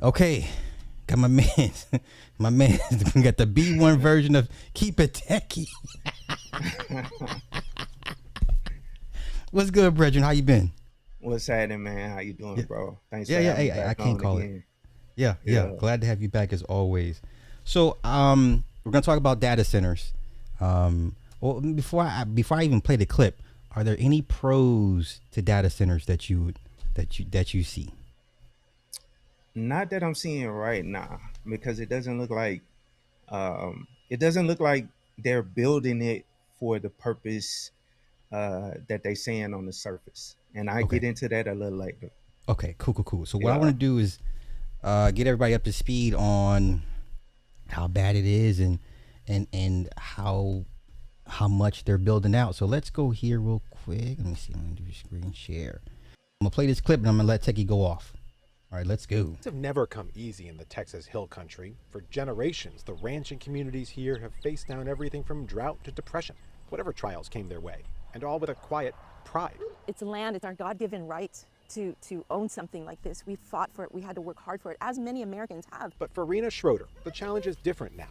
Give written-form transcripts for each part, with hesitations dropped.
Okay, got my man, my man got the B1 version of Keep It Techie. What's good, brethren? How you been? What's happening, man? How you doing, Yeah, bro? Thanks yeah, for yeah. having me Hey, I back can't on call it. again. Yeah, yeah. Yeah. Glad to have you back as always. So, we're gonna talk about data centers. Well, before I even play the clip, are there any pros to data centers that you see? Not that I'm seeing right now, because it doesn't look like they're building it for the purpose that they saying on the surface. And I Okay, get into that a little later. okay, cool, cool, cool. So what I want Yeah. to do is get everybody up to speed on how bad it is and how much they're building out. So let's go here real quick. Let me see. I'm gonna do screen share. I'm gonna play this clip and I'm gonna let Techie go off. All right, let's go. Have never come easy in the Texas Hill Country. For generations, the ranching communities here have faced down everything from drought to depression, whatever trials came their way, and all with a quiet pride. It's land, it's our God-given right to own something like this. We fought for it, we had to work hard for it, as many Americans have. But for Rena Schroeder, the challenge is different now.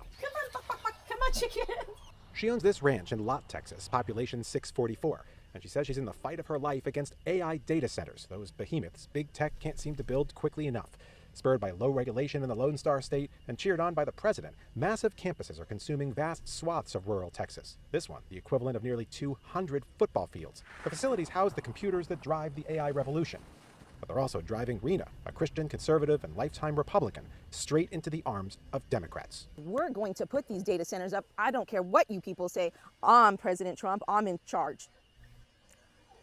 Come on, chicken. She owns this ranch in Lott, Texas, population 644, and she says she's in the fight of her life against AI data centers, those behemoths big tech can't seem to build quickly enough. Spurred by low regulation in the Lone Star State and cheered on by the president, massive campuses are consuming vast swaths of rural Texas. This one, the equivalent of nearly 200 football fields. The facilities house the computers that drive the AI revolution. But they're also driving Rena, a Christian conservative and lifetime Republican, straight into the arms of Democrats. We're going to put these data centers up. I don't care what you people say. I'm President Trump, I'm in charge.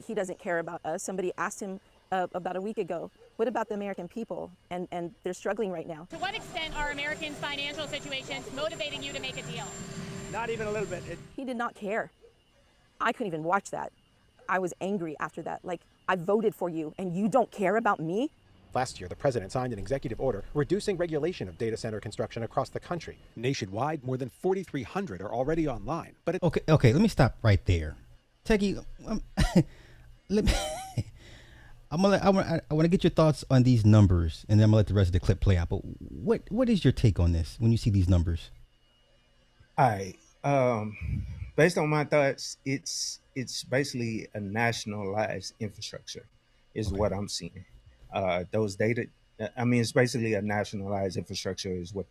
He doesn't care about us. Somebody asked him about a week ago, what about the American people? And they're struggling right now. To what extent are Americans' financial situations motivating you to make a deal? Not even a little bit. He did not care. I couldn't even watch that. I was angry after that. Like, I voted for you and you don't care about me? Last year, the president signed an executive order reducing regulation of data center construction across the country. Nationwide, more than 4,300 are already online. But Okay. Let me stop right there. Techie, let me. I want to get your thoughts on these numbers, and then I'm gonna let the rest of the clip play out. But what is your take on this when you see these numbers? All right. Based on my thoughts, it's basically a nationalized infrastructure, is Okay. what I'm seeing. Those data, I mean, it's basically a nationalized infrastructure is what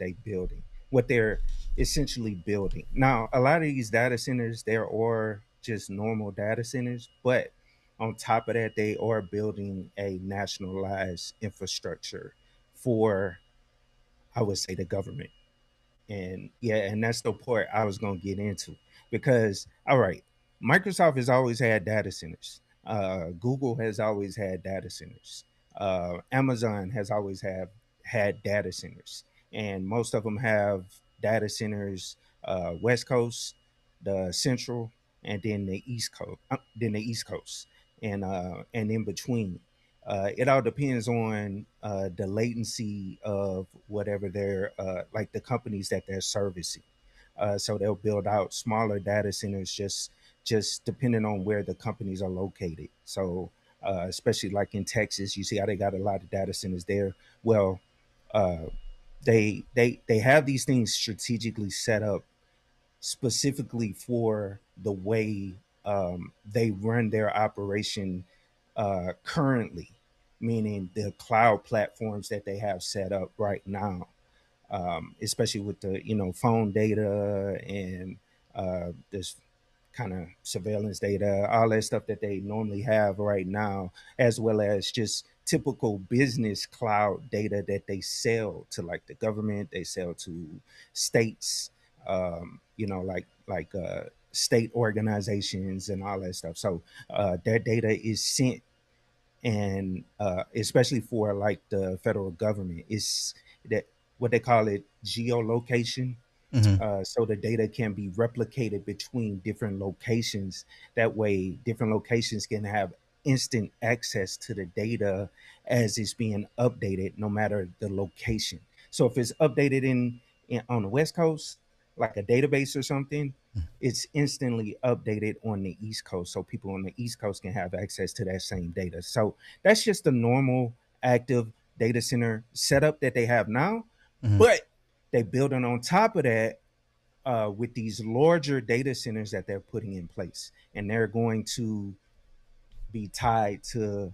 what they're essentially building. Now, a lot of these data centers, there are just normal data centers, but on top of that, they are building a nationalized infrastructure for, I would say, the government. And yeah, and that's the part I was gonna get into, because all right, Microsoft has always had data centers. Google has always had data centers. Amazon has always have had data centers, and most of them have data centers West Coast, the Central, and then the East Coast, and in between. It all depends on the latency of whatever they're like the companies that they're servicing. So they'll build out smaller data centers just depending on where the companies are located. So especially like in Texas, you see how they got a lot of data centers there. Well, uh, they have these things strategically set up specifically for the way they run their operation currently, meaning the cloud platforms that they have set up right now, especially with the phone data and this kind of surveillance data, all that stuff that they normally have right now, as well as just typical business cloud data that they sell to like the government, they sell to states, state organizations and all that stuff. So that data is sent, and especially for like the federal government, is that what they call it geolocation. Mm-hmm. So the data can be replicated between different locations. That way, different locations can have instant access to the data as it's being updated, no matter the location. So if it's updated in on the West Coast, like a database or something, it's instantly updated on the East Coast, so people on the East Coast can have access to that same data. So that's just the normal active data center setup that they have now, Mhm. but they building on top of that with these larger data centers that they're putting in place, and they're going to be tied to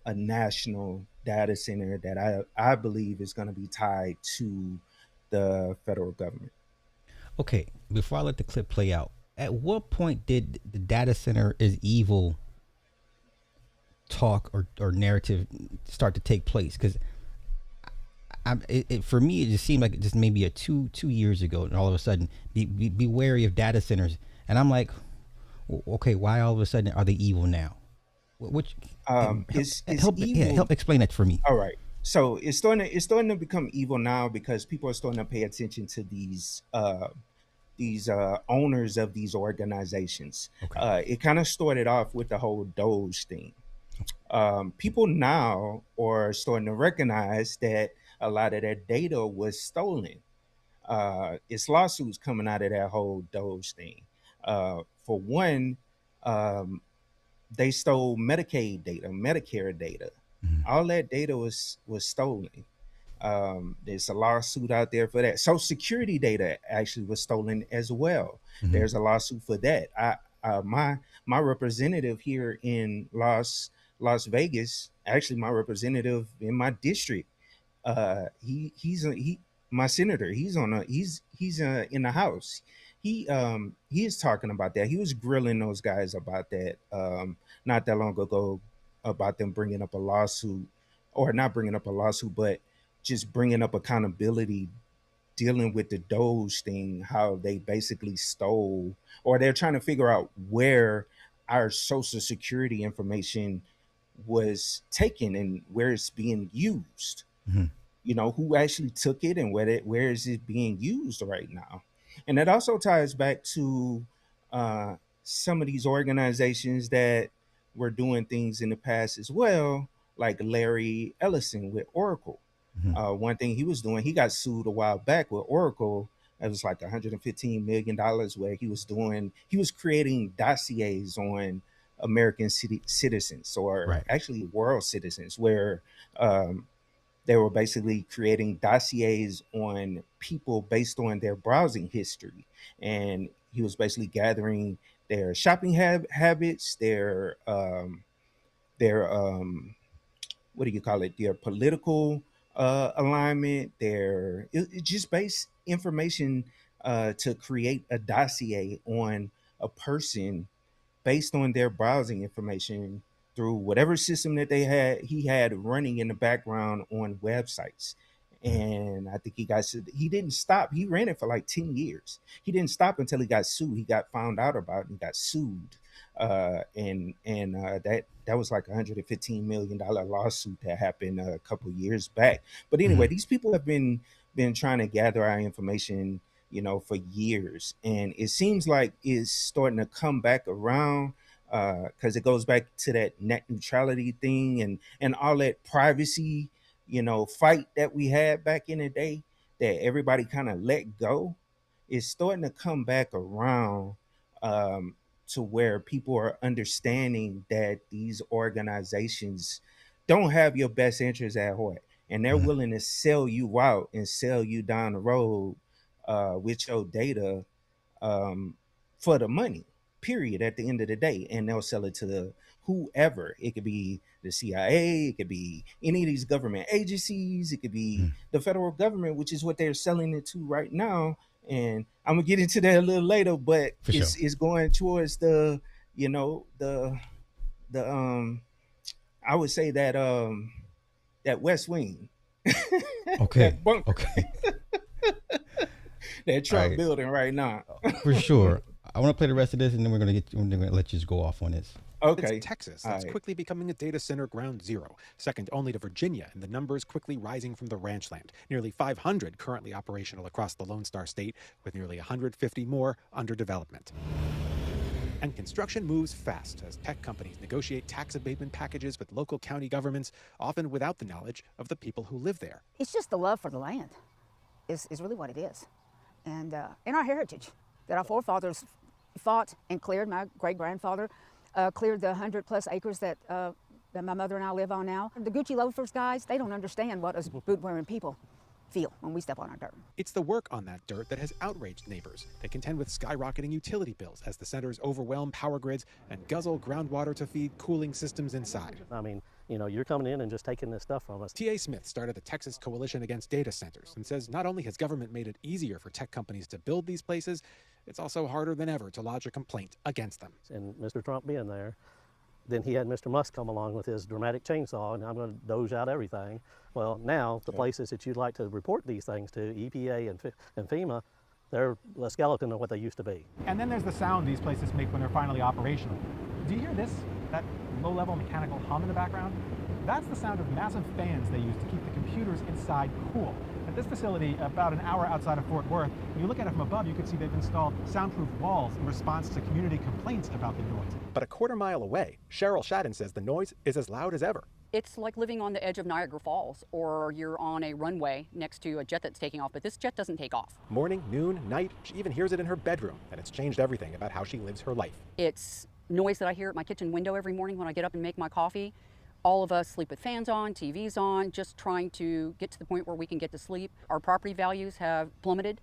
a national data center that I believe is going to be tied to the federal government. Okay, before I let the clip play out, at what point did the data center is evil talk or narrative start to take place? Because for me, it just seemed like it just maybe a two years ago, and all of a sudden, be wary of data centers. And I'm like, okay, why all of a sudden are they evil now? Which It's evil. help explain that for me. All right. So it's starting to become evil now because people are starting to pay attention to these owners of these organizations. Okay. It kind of started off with the whole Doge thing. People now are starting to recognize that a lot of their data was stolen. It's lawsuits coming out of that whole Doge thing. For one, um, they stole Medicaid data, Medicare data. Mhm. All that data was stolen. There's a lawsuit out there for that. Social Security data actually was stolen as well. Mhm. There's a lawsuit for that. My representative here in Las Vegas, actually my representative in my district, he my senator. He's in the House. He is talking about that. He was grilling those guys about that not that long ago, about them bringing up a lawsuit, or not bringing up a lawsuit, but just bringing up accountability, dealing with the Doge thing, how they basically stole, or they're trying to figure out where our social security information was taken and where it's being used. Mhm. Who actually took it, and where is it being used right now. And that also ties back to uh, some of these organizations that were doing things in the past as well, like Larry Ellison with Oracle. Mhm. One thing he was doing, he got sued a while back with Oracle. It was like $115 million, where he was creating dossiers on American citizens, or Right. actually world citizens, where um, they were basically creating dossiers on people based on their browsing history. And he was basically gathering their shopping habits, their what do you call it, their political alignment, it just based information to create a dossier on a person based on their browsing information through whatever system that he had running in the background on websites. Mhm. And I think he didn't stop. He ran it for like 10 years. He didn't stop until he got sued. He got found out about it and got sued. And that was like $115 million lawsuit that happened a couple years back. But anyway, Mhm. these people have been trying to gather our information, for years, and it seems like it's starting to come back around, because it goes back to that net neutrality thing, and all that privacy, fight that we had back in the day, that everybody kind of let go. It's starting to come back around, to where people are understanding that these organizations don't have your best interests at heart, and they're Mhm. willing to sell you out and sell you down the road with your data, um, for the money. Period. At the end of the day, and they'll sell it to the whoever. It could be the CIA. It could be any of these government agencies. It could be Mhm. the federal government, which is what they're selling it to right now. And I'm gonna get into that a little later, but For sure. it's going towards the you know the I would say that West Wing, Okay. that bunker Okay. that All Trump right. building right now. For sure. I want to play the rest of this, and then we're gonna let you just go off on this. It's Okay. Texas All that's right. quickly becoming a data center ground zero, second only to Virginia, and the numbers quickly rising from the ranchland. Nearly 500 currently operational across the Lone Star State, with nearly 150 more under development. And construction moves fast as tech companies negotiate tax abatement packages with local county governments, often without the knowledge of the people who live there. It's just the love for the land is really what it is. And our heritage that our forefathers fought and cleared. My great-grandfather cleared the 100-plus acres that that my mother and I live on now. The Gucci loafers guys, they don't understand what us boot-wearing people feel when we step on our dirt. It's the work on that dirt that has outraged neighbors. They contend with skyrocketing utility bills as the centers overwhelm power grids and guzzle groundwater to feed cooling systems inside. I mean, you're coming in and just taking this stuff from us. T.A. Smith started the Texas Coalition Against Data Centers and says not only has government made it easier for tech companies to build these places, it's also harder than ever to lodge a complaint against them. And Mr. Trump being there, then he had Mr. Musk come along with his dramatic chainsaw, and I'm going to doge out everything. Well, now the places that you'd like to report these things to, EPA and FEMA, they're a skeleton of what they used to be. And then there's the sound these places make when they're finally operational. Do you hear this? That low-level mechanical hum in the background? That's the sound of massive fans they use to keep the computers inside cool. At this facility, about an hour outside of Fort Worth, when you look at it from above, you can see they've installed soundproof walls in response to community complaints about the noise. But a quarter mile away, Cheryl Shadden says the noise is as loud as ever. It's like living on the edge of Niagara Falls, or you're on a runway next to a jet that's taking off, but this jet doesn't take off. Morning, noon, night, she even hears it in her bedroom, and it's changed everything about how she lives her life. It's noise that I hear at my kitchen window every morning when I get up and make my coffee. All of us sleep with fans on, TVs on, just trying to get to the point where we can get to sleep. Our property values have plummeted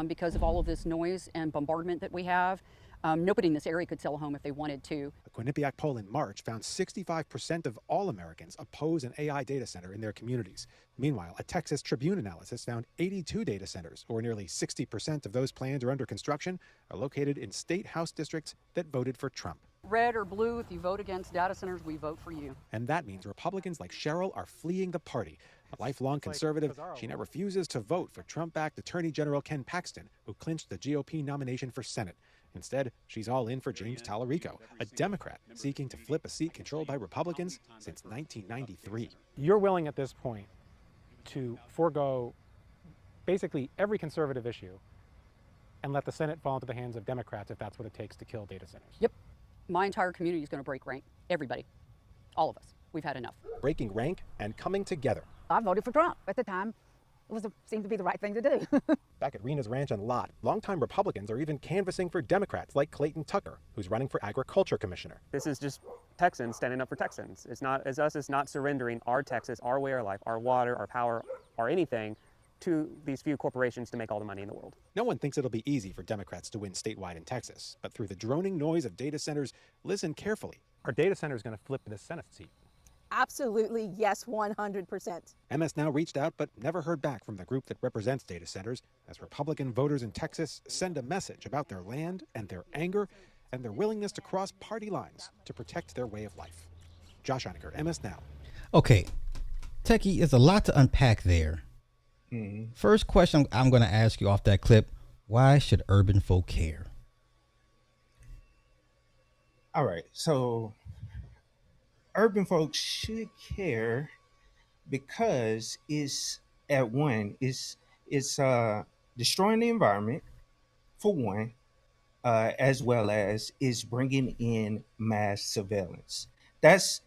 because of all of this noise and bombardment that we have. Nobody in this area could sell a home if they wanted to. A Quinnipiac poll in March found 65% of all Americans oppose an AI data center in their communities. Meanwhile, a Texas Tribune analysis found 82 data centers, or nearly 60% of those planned or under construction, are located in state house districts that voted for Trump. Red or blue, if you vote against data centers, we vote for you. And that means Republicans like Cheryl are fleeing the party. A lifelong conservative, she now refuses to vote for Trump-backed Attorney General Ken Paxton, who clinched the GOP nomination for Senate. Instead, she's all in for James Tallarico, a Democrat seeking to flip a seat controlled by Republicans since 1993. You're willing at this point to forego basically every conservative issue and let the Senate fall into the hands of Democrats if that's what it takes to kill data centers. Yep. My entire community is going to break rank. Everybody. All of us. We've had enough. Breaking rank and coming together. I voted for Trump at the time. Seemed to be the right thing to do. Back at Rena's Ranch and Lot, longtime Republicans are even canvassing for Democrats like Clayton Tucker, who's running for Agriculture Commissioner. This is just Texans standing up for Texans. It's not surrendering our Texas, our way of life, our water, our power, or anything to these few corporations to make all the money in the world. No one thinks it'll be easy for Democrats to win statewide in Texas, but through the droning noise of data centers, listen carefully. Are data centers going to flip the Senate seat? Absolutely, yes, 100%. MS Now reached out but never heard back from the group that represents data centers as Republican voters in Texas send a message about their land and their anger and their willingness to cross party lines to protect their way of life. Josh Einiger, MS Now. Okay, Techie, there's a lot to unpack there. First question I'm going to ask you off that clip, why should urban folk care? All right, so urban folks should care because it's destroying the environment for one, as well as is bringing in mass surveillance. That's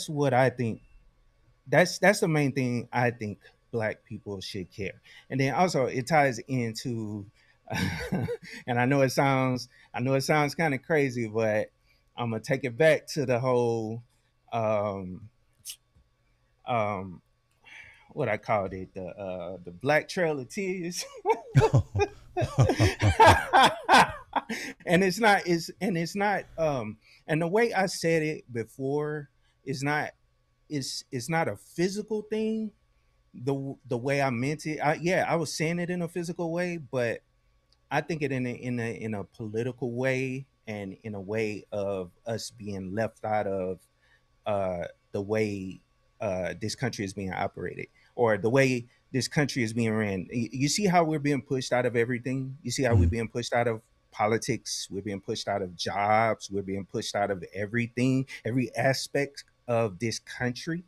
what I think. That's the main thing I think Black people should care. And then also it ties into, and I know it sounds kind of crazy, but I'm gonna take it back to the whole what I called it, the Black Trail of Tears. and the way I said it before is not a physical thing the way I meant it. I was saying it in a physical way, but I think it in a political way and in a way of us being left out of the way this country is being operated, or the way this country is being ran. You see how we're being pushed out of everything? You see how we're being pushed out of politics? We're being pushed out of jobs. We're being pushed out of everything, every aspect of this country,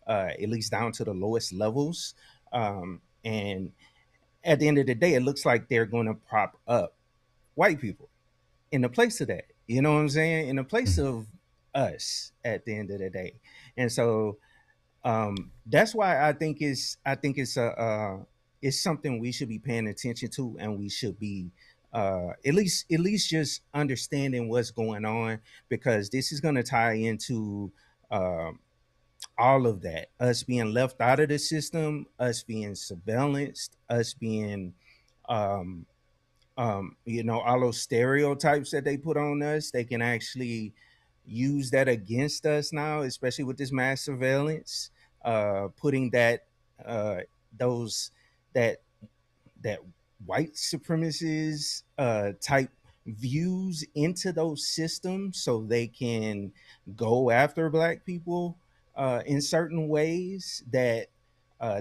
at least down to the lowest levels. And at the end of the day, it looks like they're going to prop up white people in the place of that. You know what I'm saying? In the place of us at the end of the day. And so that's why I think it's something we should be paying attention to, and we should be at least just understanding what's going on, because this is going to tie into Um, all of that, us being left out of the system, us being surveillanced, us being um, all those stereotypes that they put on us, they can actually use that against us now, especially with this mass surveillance, putting that those that that white supremacists type views into those systems so they can go after black people in certain ways that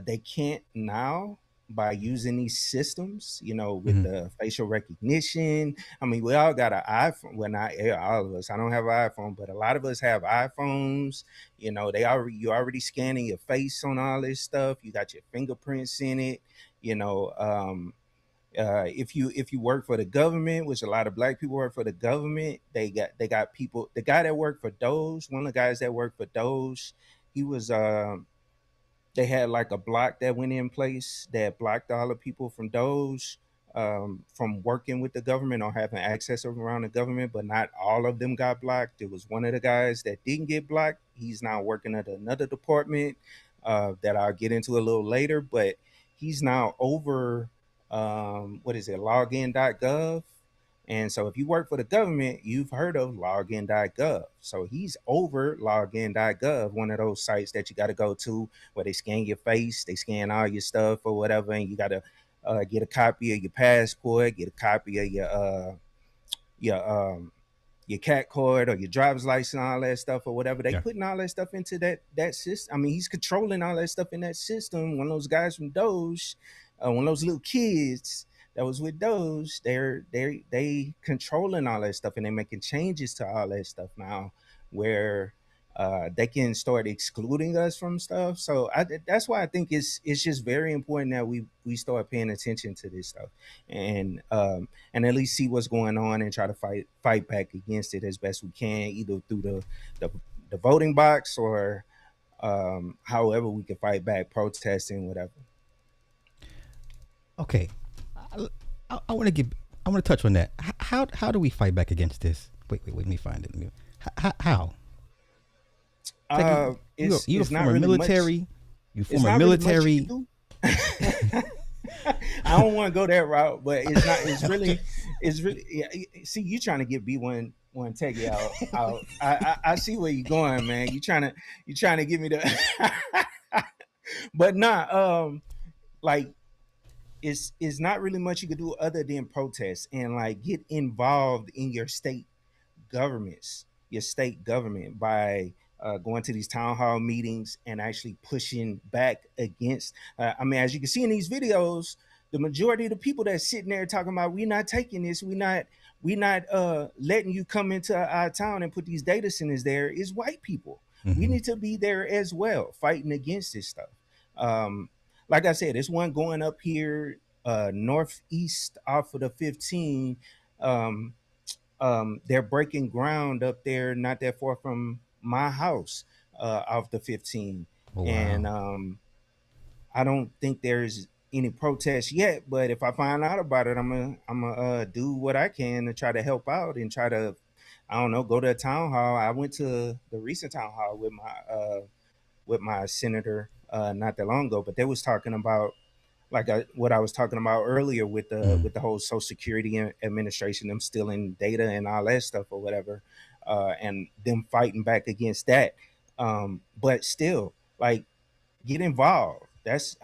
they can't now by using these systems, with Hmm. the facial recognition. I mean, we all got an iPhone. Well, not all of us. I don't have an iPhone, but a lot of us have iPhones. You're already scanning your face on all this stuff. You got your fingerprints in it. you know um if you work for the government, which a lot of black people work for the government, they got people. The guy that worked for Doge, one of the guys that worked for Doge, he was they had like a block that went in place that blocked all the people from Doge from working with the government or having access around the government, but not all of them got blocked. It was one of the guys that didn't get blocked. He's now working at another department that I'll get into a little later, but he's now over what is it, login.gov. And so if you work for the government, you've heard of login.gov. So he's over login.gov, one of those sites that you got to go to where they scan your face, they scan all your stuff or whatever, and you got to get a copy of your passport, get a copy of your your cat card or your driver's license, all that stuff or whatever. They Yeah. putting all that stuff into that system. I mean, he's controlling all that stuff in that system. One of those guys from Doge, one of those little kids that was with Doge, they controlling all that stuff and they're making changes to all that stuff now, where they can start excluding us from stuff. So that's why I think it's just very important that we start paying attention to this stuff, and at least see what's going on and try to fight back against it as best we can, either through the, the voting box or however we can fight back, protesting, whatever. Okay. I want to give. I want to touch on that. How do we fight back against this? Wait. Let me find it. How? It's like you It's not former really military. much. You It's former not really much you military. can do. I don't want to go that route, but it's not. It's really. Yeah, see, you trying to get B1 Techie out. I see where you're going, man. You trying to get me to, but not like it's not really much you could do other than protest and like get involved in your state government by going to these town hall meetings and actually pushing back against. I mean, as you can see in these videos, the majority of the people that's sitting there talking about we're not taking this, we not letting you come into our town and put these data centers there is white people. We Hmm. need to be there as well, fighting against this stuff. Um, like I said, there's one going up here northeast off of the 15. Um, they're breaking ground up there, not that far from my house, off the 15. Oh And wow. I don't think there's any protest yet, but if I find out about it, I'm gonna do what I can to try to help out and try to, I don't know, go to a town hall. I went to the recent town hall with my senator not that long ago, but they was talking about like what I was talking about earlier Mm. with the whole Social Security Administration, them stealing data and all that stuff or whatever, and them fighting back against that. But still, like, get involved. That's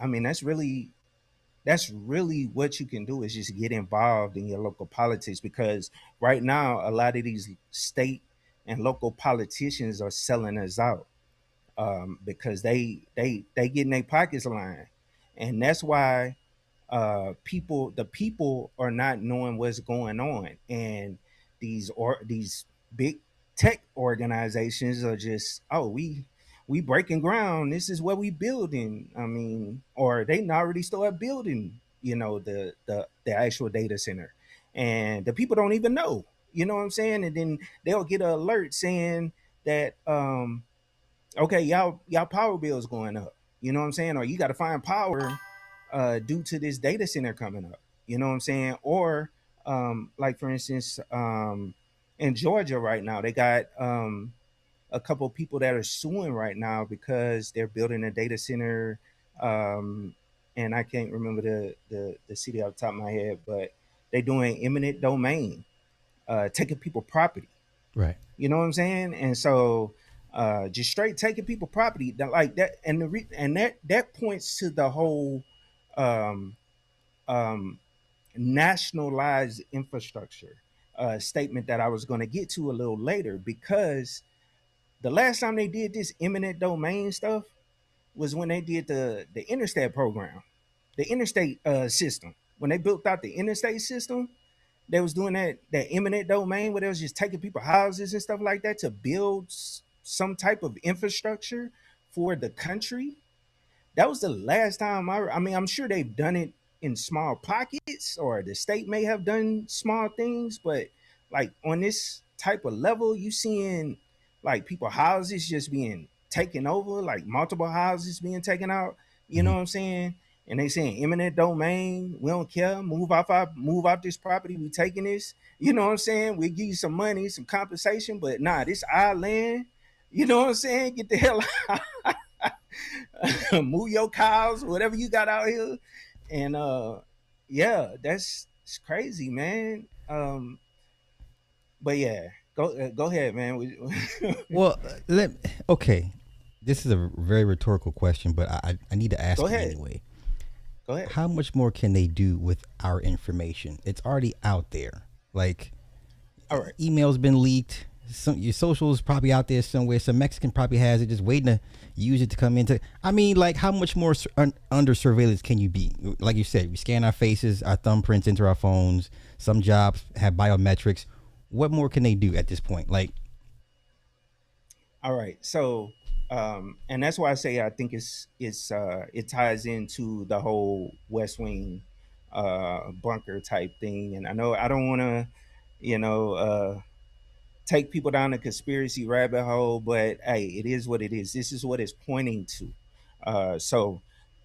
really what you can do is just get involved in your local politics, because right now a lot of these state and local politicians are selling us out, because they getting their pockets lined, and that's why the people are not knowing what's going on, and these big tech organizations are just, oh, we breaking ground, this is what we building. I mean, or they already start building, the actual data center, and the people don't even know, you know what I'm saying, and then they'll get an alert saying that okay, y'all power bill is going up, you know what I'm saying, or you got to find power due to this data center coming up, you know what I'm saying, or like for instance, in Georgia right now they got a couple of people that are suing right now because they're building a data center, um, and I can't remember the city off the top of my head, but they're doing eminent domain, taking people property. Right. You know what I'm saying? And so, just straight taking people property like that, and and that points to the whole um, um, nationalized infrastructure statement that I was going to get to a little later, because the last time they did this eminent domain stuff was when they did the interstate program, the interstate system. When they built out the interstate system, they was doing that eminent domain where they was just taking people houses and stuff like that to build some type of infrastructure for the country. That was the last time I mean, I'm sure they've done it in small pockets, or the state may have done small things, but like on this type of level, you seeing like people houses just being taken over, like multiple houses being taken out. You know Mhm. what I'm saying? And they saying eminent domain, we don't care, move off this property, we taking this. You know what I'm saying? We give you some money, some compensation, but nah, this our land. You know what I'm saying? Get the hell out. Move your cows, whatever you got out here. And yeah, that's it's crazy, man. But yeah, go ahead, man. Well, okay. This is a very rhetorical question, but I need to Go ask it ahead. anyway. Go ahead. How much more can they do with our information? It's already out there. Like, All right. email's been leaked. Your socials probably out there somewhere. Some Mexican probably has it, just waiting to use it to come into. I mean, like, how much more under surveillance can you be? Like you said, we scan our faces, our thumbprints into our phones. Some jobs have biometrics. What more can they do at this point? Like, All right. So and that's why I say I think it ties into the whole West Wing bunker type thing. And I know I don't wanna, you know, take people down the conspiracy rabbit hole, but hey, it is what it is. This is what it's pointing to. So,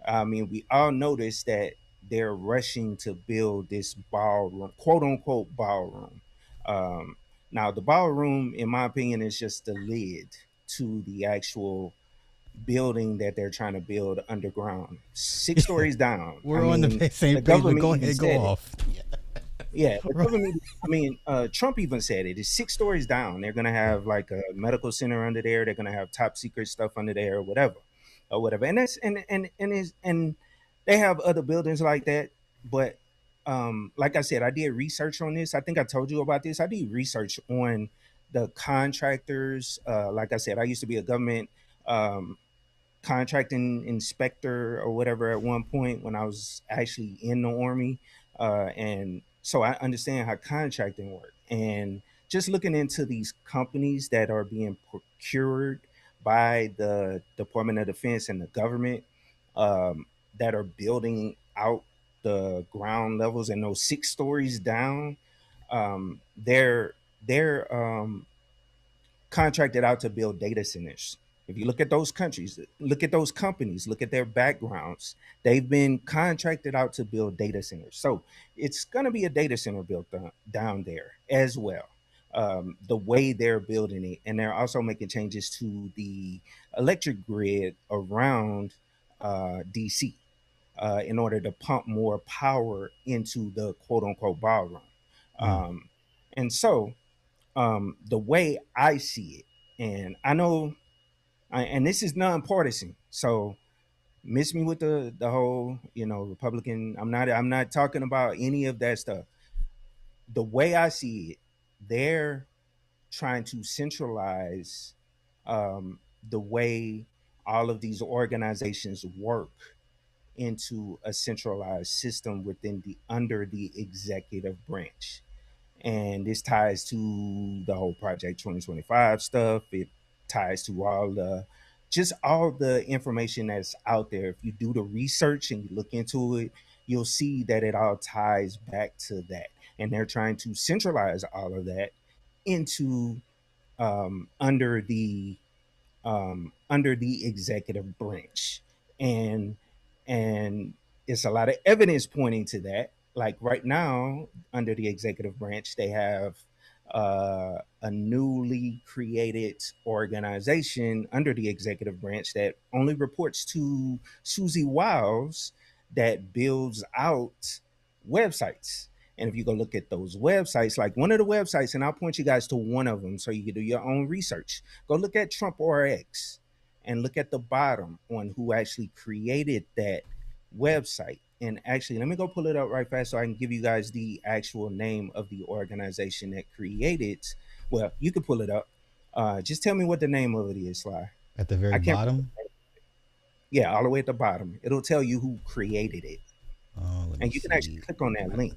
I mean, we all notice that they're rushing to build this ballroom, quote unquote ballroom. Um, Now, the ballroom, in my opinion, is just the lid to the actual building that they're trying to build underground, 6 stories down. I we're on mean, the same the page, but government go even ahead, go said it. off. Yeah, the government. I mean, Trump even said it. It's 6 stories down. They're gonna have like a medical center under there. They're gonna have top secret stuff under there, or whatever, or whatever. And that's and they have other buildings like that. But like I said, I did research on this. I think I told you about this. I did research on the contractors. Like I said, I used to be a government um, contracting inspector or whatever at one point when I was actually in the army, and so I understand how contracting works. And just looking into these companies that are being procured by the Department of Defense and the government, that are building out the ground levels and those 6 stories down, they're contracted out to build data centers. If you look at those countries, look at those companies, look at their backgrounds, they've been contracted out to build data centers. So it's going to be a data center built down there as well. The way they're building it, and they're also making changes to the electric grid around DC in order to pump more power into the quote unquote ballroom. Mm. And so the way I see it, and I know, and this is nonpartisan, so miss me with the whole Republican. I'm not talking about any of that stuff. The way I see it, they're trying to centralize the way all of these organizations work into a centralized system within the under the executive branch. And this ties to the whole Project 2025 stuff. It ties to all the information that's out there. If you do the research and you look into it, you'll see that it all ties back to that. And they're trying to centralize all of that into under the executive branch. And and it's a lot of evidence pointing to that. Like right now, under the executive branch, they have a newly created organization under the executive branch that only reports to Susie Wiles, that builds out websites. And if you go look at those websites, like one of the websites, and I'll point you guys to one of them so you can do your own research. Go look at Trump RX and look at the bottom on who actually created that website. And actually, let me go pull it up right fast so I can give you guys the actual name of the organization that created. Well, you can pull it up. Just tell me what the name of it is, Sly. At the I very can't. bottom. Yeah, all the way at the bottom. It'll tell you who created it, Let me and you can actually see. click on that link.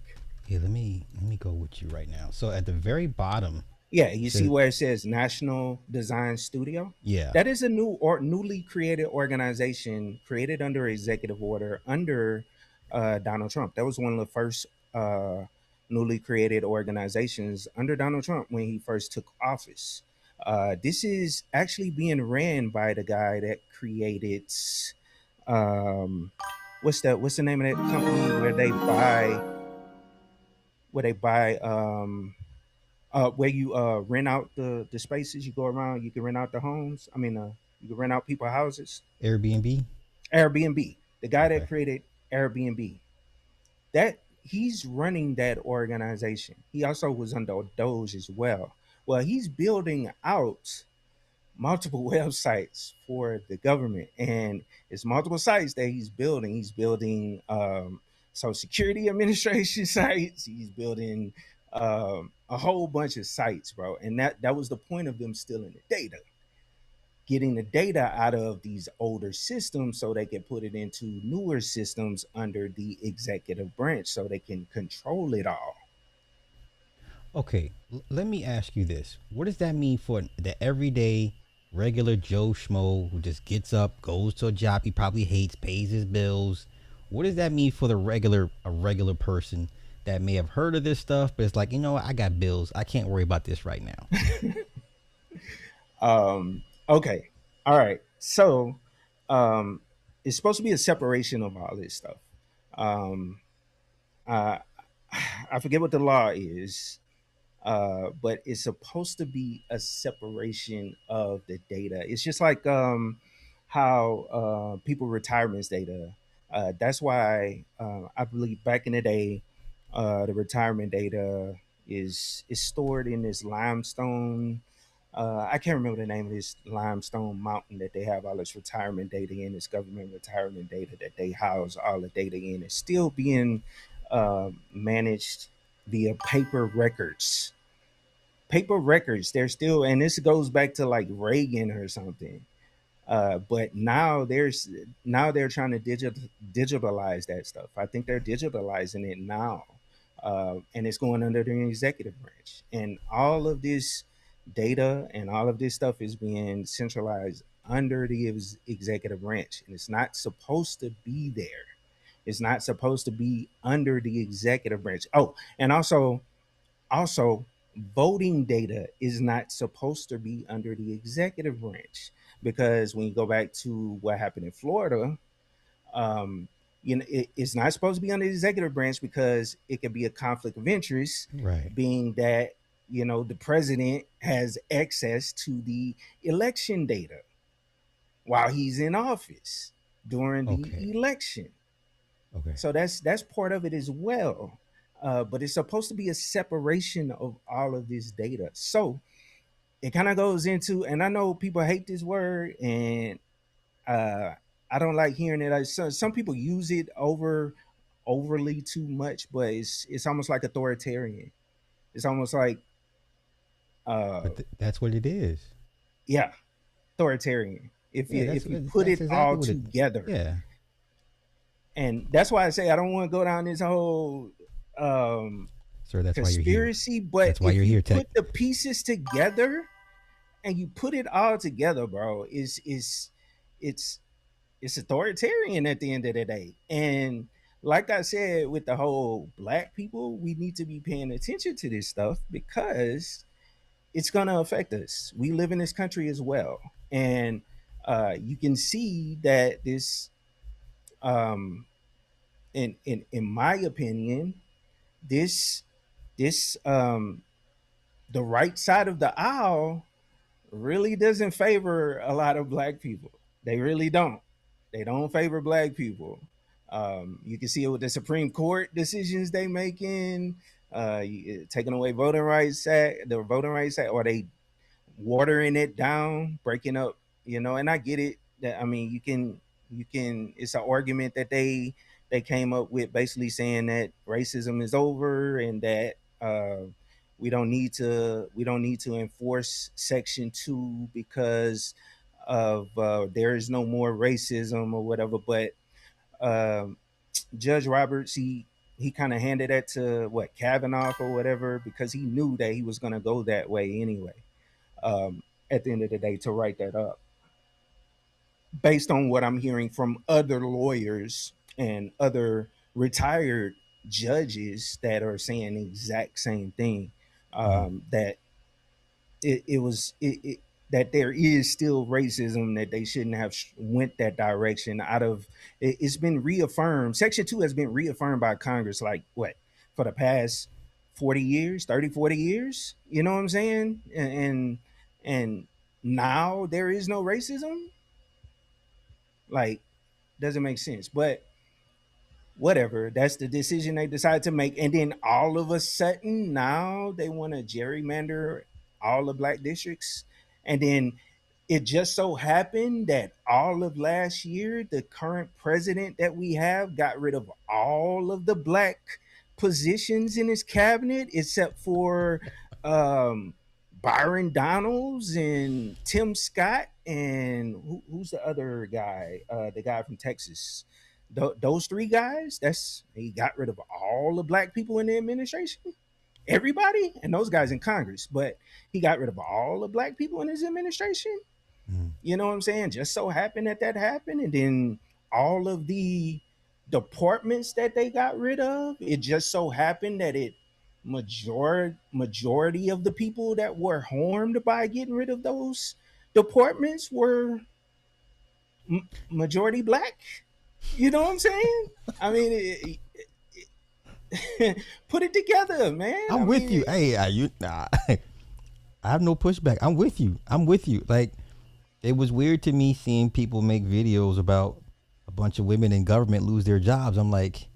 Yeah, let me go with you right now. So at the very bottom, Yeah, you see says, where it says National Design Studio? yeah, That is a new or newly created organization created under executive order under Donald Trump. That was one of the first newly created organizations under Donald Trump when he first took office. This is actually being ran by the guy that created um, what's the name of that company where they buy where you rent out the spaces. You go around, you can rent out the homes. I mean, you can rent out people houses. Airbnb. Airbnb, the guy that Okay. created Airbnb, that he's running that organization. He also was under Doge as well. Well, he's building out multiple websites for the government, and it's multiple sites that he's building. He's building Social Security Administration sites. He's building a whole bunch of sites, bro. And that was the point of them stealing the data, getting the data out of these older systems so they can put it into newer systems under the executive branch so they can control it all. Okay, let me ask you this. What does that mean for the everyday regular Joe Schmo who just gets up, goes to a job he probably hates, pays his bills? What does that mean for a regular person that may have heard of this stuff, but it's like, you know what, I got bills. I can't worry about this right now. Okay. All right. So um, it's supposed to be a separation of all this stuff. Um, uh, I forget what the law is, but it's supposed to be a separation of the data. It's just like how people retirements data. That's why I believe back in the day, the retirement data is stored in this limestone. I can't remember the name of this limestone mountain that they have all this retirement data in. This government retirement data that they house all the data in. It's still being managed via paper records. Paper records. They're still, and this goes back to like Reagan or something. But now they're trying to digitalize that stuff. I think they're digitalizing it now, and it's going under the executive branch. And all of this data and all of this stuff is being centralized under the executive branch, and it's not supposed to be there. It's not supposed to be under the executive branch. Oh, and also, voting data is not supposed to be under the executive branch because when you go back to what happened in Florida, um, it's not supposed to be under the executive branch because it could be a conflict of interest, Right. being that the president has access to the election data while he's in office during the Okay. election. Okay. So that's part of it as well. But it's supposed to be a separation of all of this data. So it kind of goes into, and I know people hate this word, and uh, I don't like hearing it. Some people use it overly too much, but it's almost like authoritarian. It's almost like uh, But that's what it is. yeah, authoritarian. If Yeah, you that's if you put that's it all exactly what it. together, Yeah. and that's why I say I don't want to go down this whole um, Sir, that's why you're here. conspiracy. But That's why if you're you here, Tech. put the pieces together and you put it all together, bro, it's it's authoritarian at the end of the day. And like I said, with the whole black people, we need to be paying attention to this stuff because it's gonna affect us. We live in this country as well, and you can see that this, um, in my opinion, this this the right side of the aisle really doesn't favor a lot of black people. They really don't. They don't favor black people. You can see it with the Supreme Court decisions they making, taking away voting rights act, the voting rights act, or they watering it down, breaking up. And I get it. That I mean, you can. It's an argument that they came up with, basically saying that racism is over and that we don't need to enforce Section 2 because of there is no more racism or whatever. But um, Judge Roberts, he kind of handed that to what, Kavanaugh or whatever, because he knew that he was going to go that way anyway. At the end of the day, to write that up, based on what I'm hearing from other lawyers and other retired judges that are saying the exact same thing, that it was it that there is still racism, that they shouldn't have went that direction. It's been reaffirmed. Section 2 has been reaffirmed by Congress, like what, for the past 40 years, 30, 40 years. You know what I'm saying? And now there is no racism. Like, doesn't make sense. But whatever, that's the decision they decided to make. And then all of a sudden now they want to gerrymander all the black districts. And then it just so happened that all of last year the current president that we have got rid of all of the black positions in his cabinet except for um Byron Donalds and Tim Scott and who's the other guy, the guy from Texas. Those three guys, he got rid of all the black people in the administration, everybody, and those guys in Congress. But he got rid of all the black people in his administration. You know what I'm saying? Just so happened that happened. And then all of the departments that they got rid of, it just so happened that majority of the people that were harmed by getting rid of those departments were majority black. You know what I'm saying? I mean, put it together, man. I'm with you. Hey, I have no pushback. I'm with you. Like, it was weird to me seeing people make videos about a bunch of women in government lose their jobs. I'm like,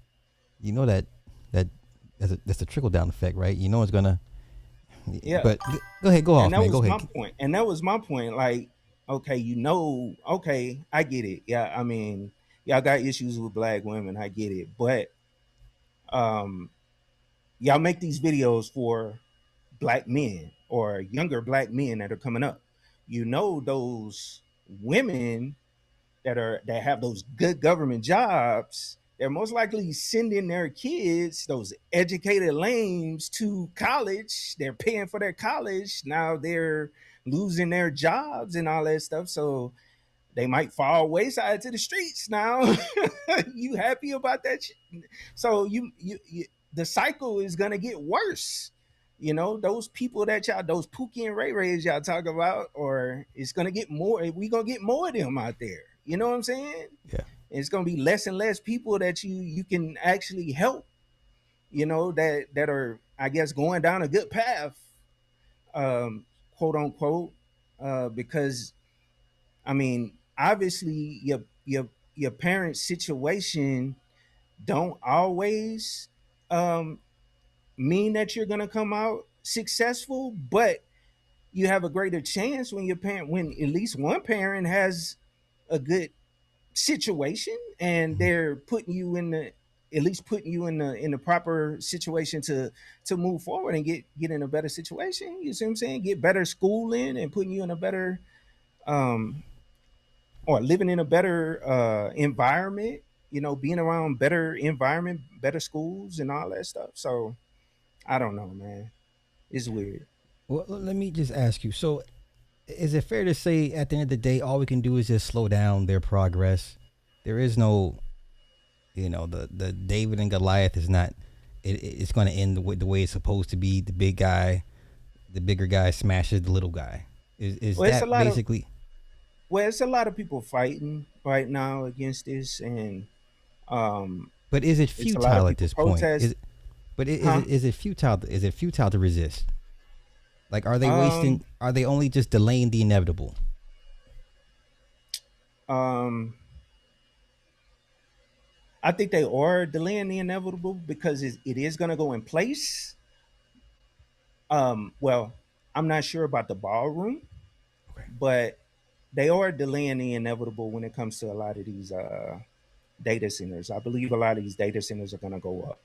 that's a trickle down effect, right? It's gonna. Yeah. But go ahead, go off, man. Go ahead. My point. And that was my point. Like, okay, okay, I get it. Yeah, I mean, y'all got issues with black women. I get it. But y'all make these videos for black men or younger black men that are coming up. Those women that have those good government jobs, they're most likely sending their kids, those educated lames, to college. They're paying for their college. Now they're losing their jobs and all that stuff. So they might fall wayside to the streets now. You happy about that? So you the cycle is gonna get worse. Those people those Pookie and Ray Rays y'all talk about, or it's gonna get more. We gonna get more of them out there. You know what I'm saying? Yeah. It's gonna be less and less people that you can actually help. That are, I guess, going down a good path, quote unquote, because I mean, obviously your parents' situation don't always mean that you're gonna come out successful, but you have a greater chance when when at least one parent has a good situation and they're putting you in the proper situation to move forward and get in a better situation. You see what I'm saying? Get better schooling and putting you in a better or living in a better environment, being around better environment, better schools and all that stuff. So I don't know, man. It's weird. Well, let me just ask you. So, is it fair to say at the end of the day, all we can do is just slow down their progress? There is no, the David and Goliath is not. It's going to end the way it's supposed to be. The bigger guy smashes the little guy. Is Well, that basically? It's a lot of people fighting right now against this, and but is it futile at this point? Is it futile? Is it futile to resist? Like, are they Um, wasting? Are they only just delaying the inevitable? um, I think they are delaying the inevitable because it is going to go in place. Well, I'm not sure about the ballroom, Okay. but they are delaying the inevitable when it comes to a lot of these data centers. I believe a lot of these data centers are going to go up.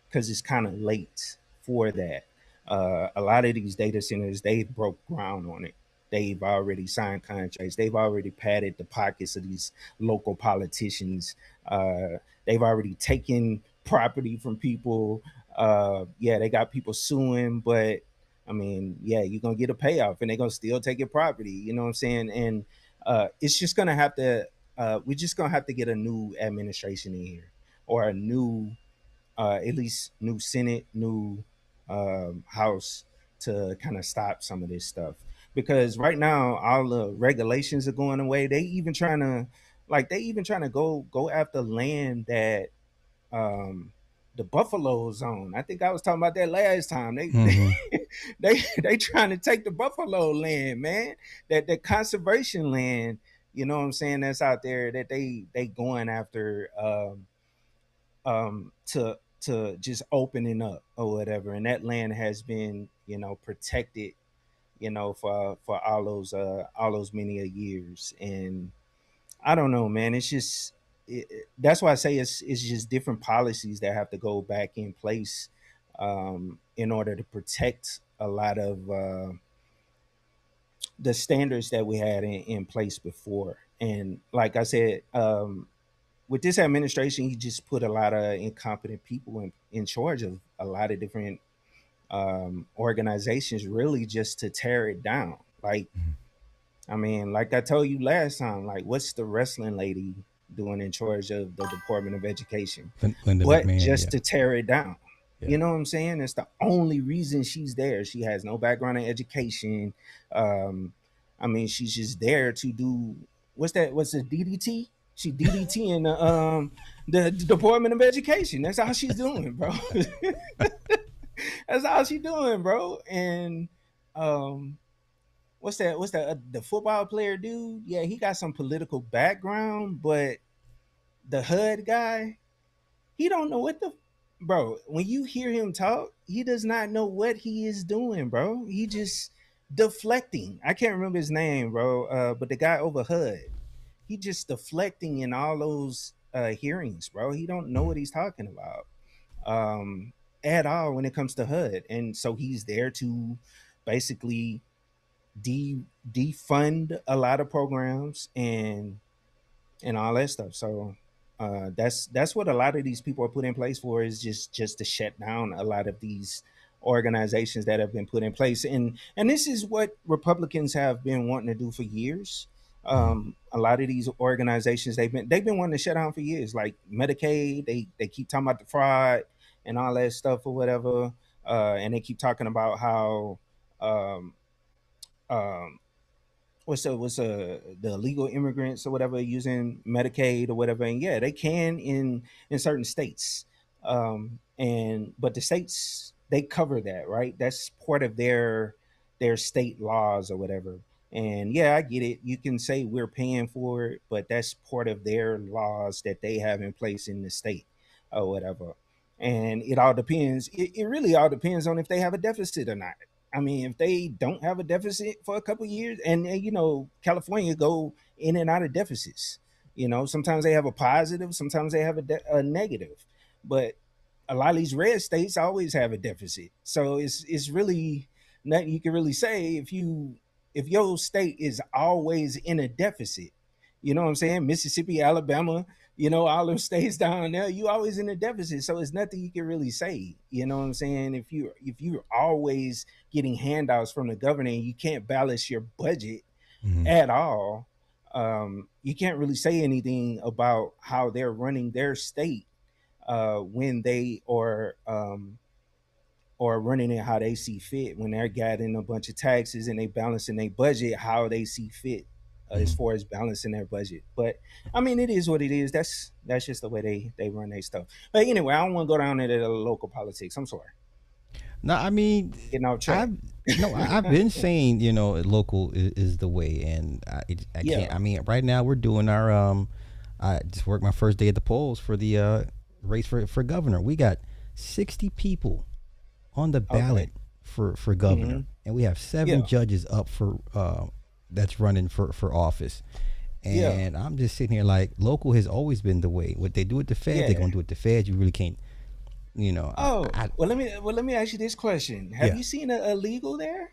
Because it's kind of late for that. A lot of these data centers, they broke ground on it. They've already signed contracts. They've already padded the pockets of these local politicians. They've already taken property from people. Yeah, they got people suing, but I mean, yeah, you're gonna get a payoff, and they're gonna still take your property. You know what I'm saying? And it's just gonna have to. We're just gonna have to get a new administration in here, or a new at least new Senate, new House to kind of stop some of this stuff. Because right now, all the regulations are going away. They even trying to go after land that um, the buffalo zone. I think I was talking about that last time. Mm-hmm. They trying to take the buffalo land, man. That conservation land. You know what I'm saying? That's out there that they going after. To just opening up or whatever, and that land has been protected for all those many a years. And I don't know, man, it's just that's why I say it's just different policies that have to go back in place in order to protect a lot of the standards that we had in place before. And like I said, with this administration, he just put a lot of incompetent people in charge of a lot of different organizations, really just to tear it down. Like, I mean, like I told you last time, like, what's the wrestling lady doing in charge of the Department of Education? Linda But McMahon. just Yeah. to tear it down. Yeah. You know what I'm saying? It's the only reason she's there. She has no background in education. Um, I mean, she's just there to do what's that? What's the DDT? She DDT in the Department of Education. That's all she's doing, bro. That's all she's doing, bro. And um, what's that? What's that? The football player dude? Yeah, he got some political background, but the HUD guy, he don't know what the bro. When you hear him talk, he does not know what he is doing, bro. He just deflecting. I can't remember his name, bro. But the guy over HUD, he just deflecting in all those hearings, bro. He don't know what he's talking about at all when it comes to HUD, and so he's there to basically defund a lot of programs and all that stuff. So that's what a lot of these people are put in place for, is just to shut down a lot of these organizations that have been put in place. And this is what Republicans have been wanting to do for years. A lot of these organizations, they've been wanting to shut down for years, like Medicaid. They keep talking about the fraud and all that stuff or whatever, and they keep talking about how um, um, the illegal immigrants or whatever using Medicaid or whatever. And yeah, they can in certain states, and but the states, they cover that, right? That's part of their state laws or whatever. And yeah, I get it, you can say we're paying for it, but that's part of their laws that they have in place in the state or whatever. And it really all depends on if they have a deficit or not. I mean, if they don't have a deficit for a couple of years, and California go in and out of deficits. Sometimes they have a positive, sometimes they have a negative, but a lot of these red states always have a deficit. So it's really nothing you can really say if your state is always in a deficit. You know what I'm saying? Mississippi, Alabama, all those states down there, you always in a deficit. So it's nothing you can really say. You know what I'm saying? If you're always getting handouts from the government and you can't balance your budget Mm-hmm. at all, you can't really say anything about how they're running their state when they are running it how they see fit, when they're gathering a bunch of taxes and they balancing their budget how they see fit, as Mm-hmm. far as balancing their budget. But I mean, it is what it is. That's just the way they run their stuff. But anyway, I don't want to go down into the local politics. I'm sorry. No, I mean, getting off track. I've no, I've been saying, local is the way, and I Yeah. can't. I mean, right now we're doing our I just worked my first day at the polls for the race for governor. We got 60 people on the Okay. ballot for governor, Hmm. and we have seven Yeah. judges up for that's running for office. Yeah. And I'm just sitting here like local has always been the way. What they do at the feds, they're Yeah. gonna do at the feds. You really can't, Oh, I well, let me ask you this question. Have yeah. you seen a illegal there?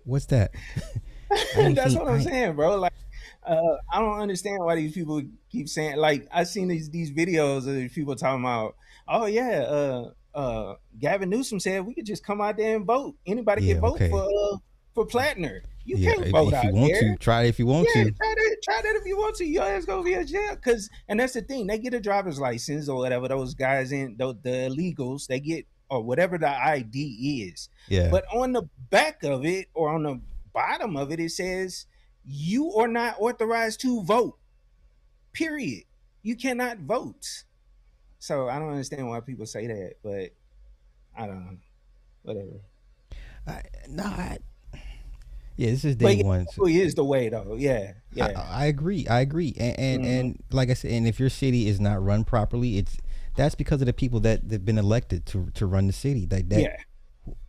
What's that? I ain't That's seen. what I'm saying, bro. Like, I don't understand why these people keep saying. Like, I seen these videos of these people talking about, oh yeah, Gavin Newsom said we could just come out there and vote. Anybody Yeah. can vote Okay. for Plattner. You Yeah. can't vote If out you want there. to try it, if you want Yeah, to. try that if you want to. Your ass gonna be in jail. And that's the thing. They get a driver's license or whatever. Those guys in the illegals, they get or whatever the ID is. Yeah. But on the back of it or on the bottom of it, it says you are not authorized to vote. Period. You cannot vote. So I don't understand why people say that, but I don't know. Whatever. I, no. Yeah. This is day But yeah, one. it is the way though. Yeah. Yeah. I agree. I agree. Hmm. And like I said, and if your city is not run properly, that's because of the people that've been elected to run the city. That Yeah.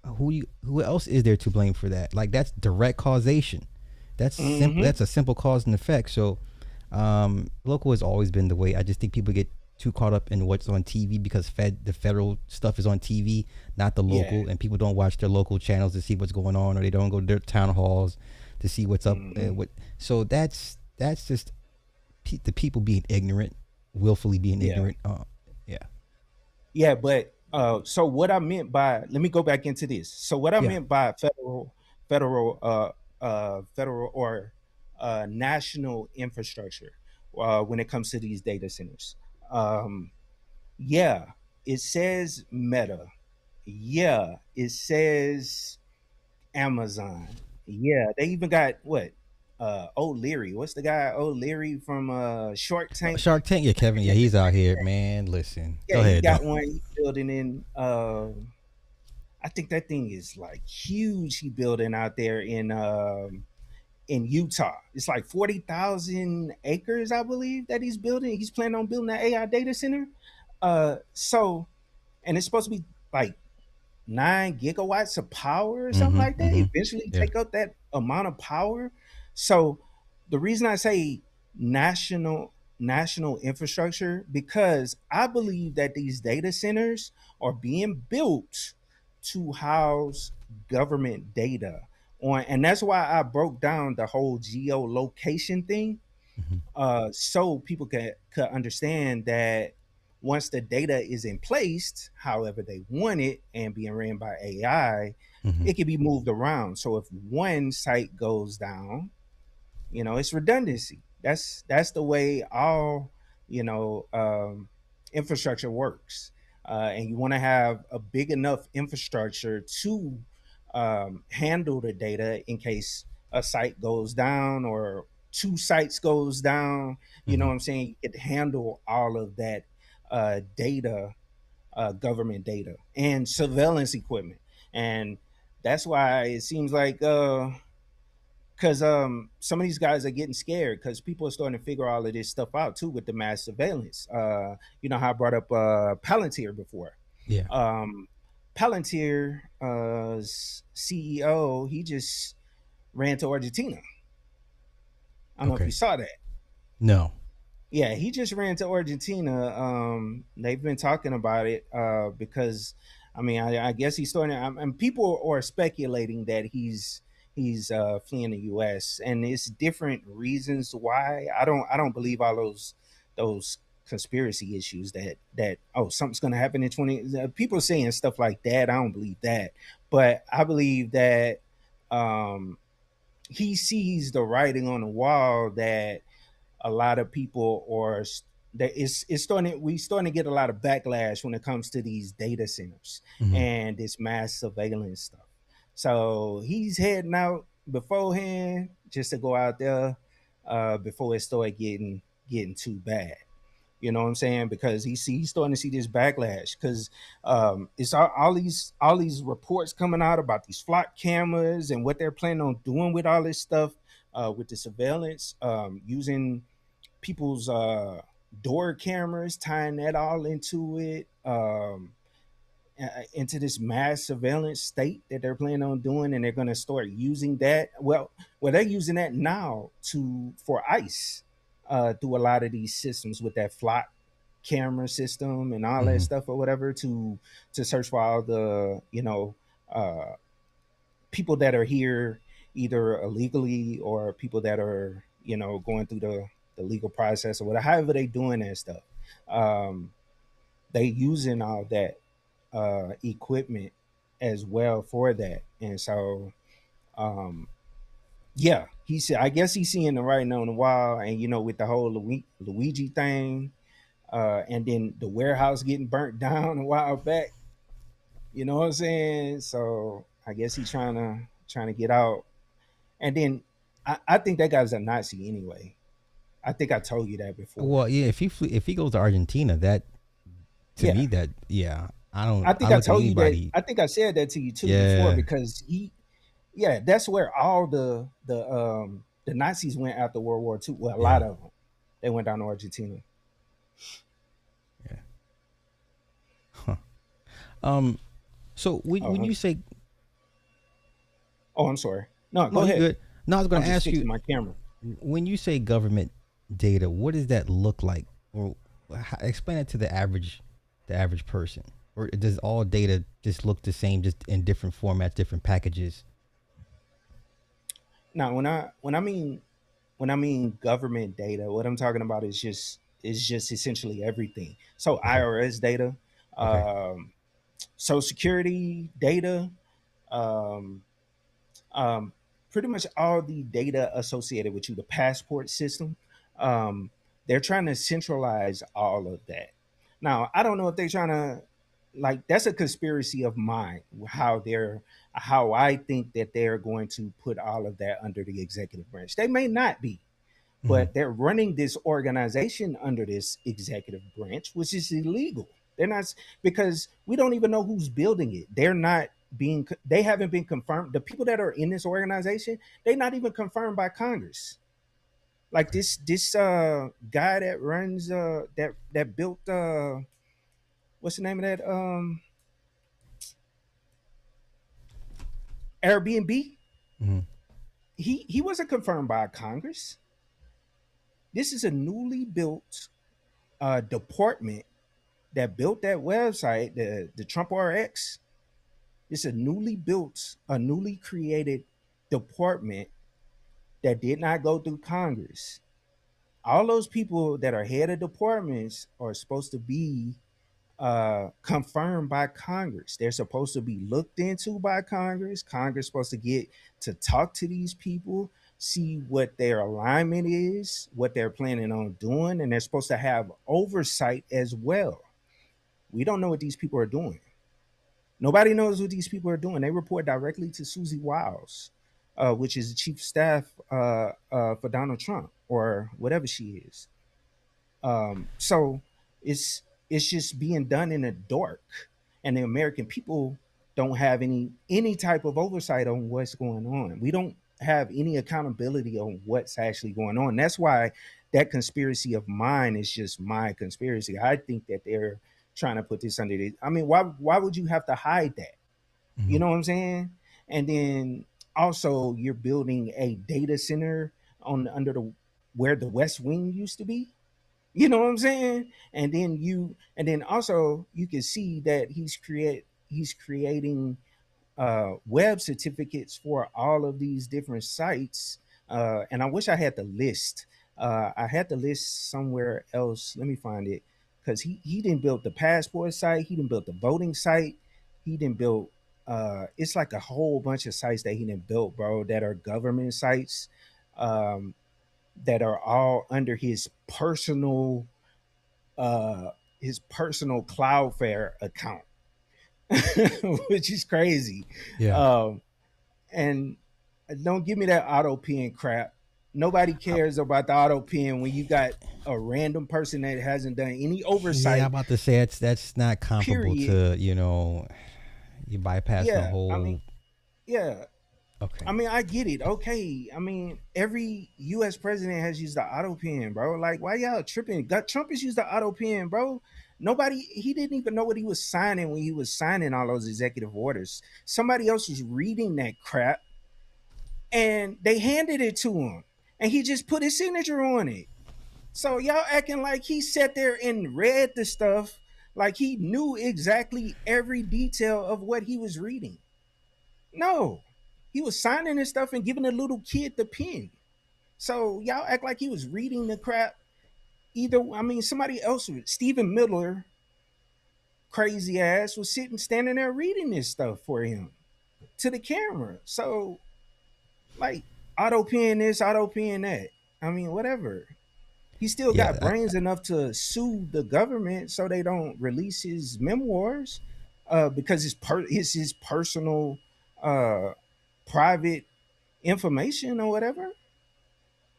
who else is there to blame for that? Like that's direct causation. That's simple. Hmm. That's a simple cause and effect. So, local has always been the way. I just think people get too caught up in what's on TV because the federal stuff is on TV, not the Yeah. local, and people don't watch their local channels to see what's going on, or they don't go to their town halls to see what's up. Hmm. So that's just the people being ignorant, willfully being Yeah. ignorant. Yeah, Yeah, but so what I meant by let me go back into this. So what I yeah. meant by federal or national infrastructure when it comes to these data centers. Um, yeah, it says Meta. Yeah, it says Amazon. Yeah, they even got what? O'Leary. What's the guy O'Leary from Shark Tank? Shark Tank. Yeah, Kevin. Yeah, he's out here, man. Listen, Yeah, go he ahead though. got one he's building in I think that thing is like huge. He building out there in Utah. It's like 40,000 acres, I believe, that he's building. He's planning on building that AI data center. So and it's supposed to be like 9 gigawatts of power or something Mm-hmm. like that. Mm-hmm. Eventually Yeah. take up that amount of power. So the reason I say national infrastructure because I believe that these data centers are being built to house government data on, and that's why I broke down the whole geolocation thing Mm-hmm. so people could understand that once the data is in place, however they want it, and being ran by AI, Mm-hmm. it can be moved around. So if one site goes down, it's redundancy. That's the way all infrastructure works. And you want to have a big enough infrastructure to handle the data in case a site goes down or two sites goes down. You know Mm-hmm. what I'm saying? It handle all of that data, government data and surveillance equipment. And that's why it seems like because some of these guys are getting scared because people are starting to figure all of this stuff out too with the mass surveillance. You know how I brought up Palantir before. Yeah. Um, Palantir CEO, he just ran to Argentina. I don't know if you Okay. saw that. No. Yeah, he just ran to Argentina. They've been talking about it because, I mean, I guess he's starting. And people are speculating that he's fleeing the U.S. and it's different reasons why. I don't believe all those conspiracy issues that oh something's going to happen in 20. People saying stuff like that. I don't believe that, but I believe that um, he sees the writing on the wall that a lot of people or that it's starting we starting to get a lot of backlash when it comes to these data centers Mm-hmm. and this mass surveillance stuff. So he's heading out beforehand just to go out there before it started getting too bad. You know what I'm saying? Because he's starting to see this backlash because it's all these reports coming out about these flock cameras and what they're planning on doing with all this stuff, with the surveillance, using people's door cameras, tying that all into it, into this mass surveillance state that they're planning on doing, and they're going to start using that. Well, they're using that now for ICE, through a lot of these systems with that flock camera system and all that Mhm. stuff or whatever, to search for all the uh, people that are here either illegally or people that are going through the legal process or whatever. However they doing that stuff, um, they using all that equipment as well for that. And so, um, yeah, he said, I guess he's seeing the writing on the wall. And, with the whole Luigi thing, and then the warehouse getting burnt down a while back, you know what I'm saying? So I guess he's trying to get out. And then I think that guy's a Nazi anyway. I think I told you that before. Well, yeah, if he goes to Argentina, that to Yeah. me that yeah, I I think I look at told you that. anybody. I think I said that to you too before, Yeah, because yeah, that's where all the Nazis went after World War II. Well, a yeah, lot of them, they went down to Argentina. yeah. Huh. Um. So when Oh, you say I'm sorry. No, no, go you ahead. good. No, I was going I'm to just ask you fixing my camera. when you say government data, what does that look like? Or explain it to the average person. Or does all data just look the same, just in different formats, different packages? Now, when I mean government data, what I'm talking about is just essentially everything. So Okay. IRS data, Okay. um, Social Security data, um, um, pretty much all the data associated with you, the passport system. Um, they're trying to centralize all of that. Now, I don't know if they're trying to, like, that's a conspiracy of mine. How I think that they're going to put all of that under the executive branch. They may not be, Hmm. but they're running this organization under this executive branch, which is illegal. They're not, because we don't even know who's building it. They haven't been confirmed. The people that are in this organization, they're not even confirmed by Congress. Like this guy that runs that built what's the name of that Airbnb? Hmm. He wasn't confirmed by Congress. This is a newly built department that built that website, the Trump RX. It's a newly created department that did not go through Congress. All those people that are head of departments are supposed to be confirmed by Congress. They're supposed to be looked into by Congress. Congress supposed to get to talk to these people, see what their alignment is, what they're planning on doing, and they're supposed to have oversight as well. We don't know what these people are doing. Nobody knows what these people are doing. They report directly to Susie Wiles, which is the chief of staff for Donald Trump or whatever she is. So it's just being done in the dark, and the American people don't have any type of oversight on what's going on. We don't have any accountability on what's actually going on. That's why that conspiracy of mine is just my conspiracy. I think that they're trying to put this under the. I mean, why would you have to hide that? You Hmm. know what I'm saying? And then also you're building a data center on under the where the West Wing used to be. You know what I'm saying? And then also you can see that he's creating web certificates for all of these different sites. And I wish I had the list. I had the list somewhere else. Let me find it, because he didn't build the passport site. He didn't build the voting site. He didn't build. It's like a whole bunch of sites that he didn't build, bro. That are government sites. Um, that are all under uh his personal Cloudflare account, which is crazy. Yeah. Um, and don't give me that auto pen crap. Nobody cares about the auto pen when you got a random person that hasn't done any Yeah, I'm oversight. about to say that's not comparable Period. to, you bypassing the Yeah, I mean, whole. yeah. I Okay. mean, I get it. Okay. I mean, every US president has used the auto pen, bro. Like, why y'all tripping? Trump has used the auto pen, bro. Nobody, he didn't even know what he was signing when he was signing all those executive orders. Somebody else was reading that crap and they handed it to him and he just put his signature on it. So y'all acting like he sat there and read the stuff like he knew exactly every detail of what he was reading. No, he was signing his stuff and giving the little kid the pen. So y'all act like he was reading the crap. Either, I mean, somebody else, Stephen Miller, crazy ass, was standing there reading this stuff for him to the camera. So, like, auto pen this, auto pen that. I mean, whatever. He still Yeah, got brains enough to sue the government so they don't release his memoirs, because it's his personal, uh, private information or whatever.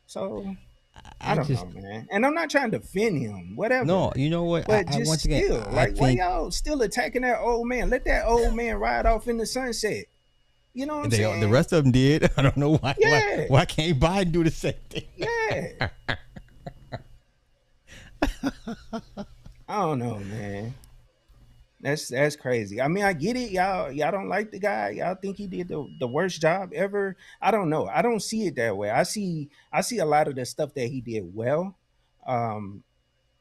So I I don't just know, man. And I'm not trying to defend him, no. whatever. You know what? But I just once again, still, I like, why think y'all still attacking that old man? Let that old man ride off in the sunset. You know what I'm the saying? rest of them did. I don't know why. Why? Yeah, Why can't Biden do the same thing? yeah. I don't know, man. That's crazy. I mean, I get it. Y'all don't like the guy. Y'all think he did the worst job ever. I don't know. I don't see it that way. I see a lot of the stuff that he did well. Um,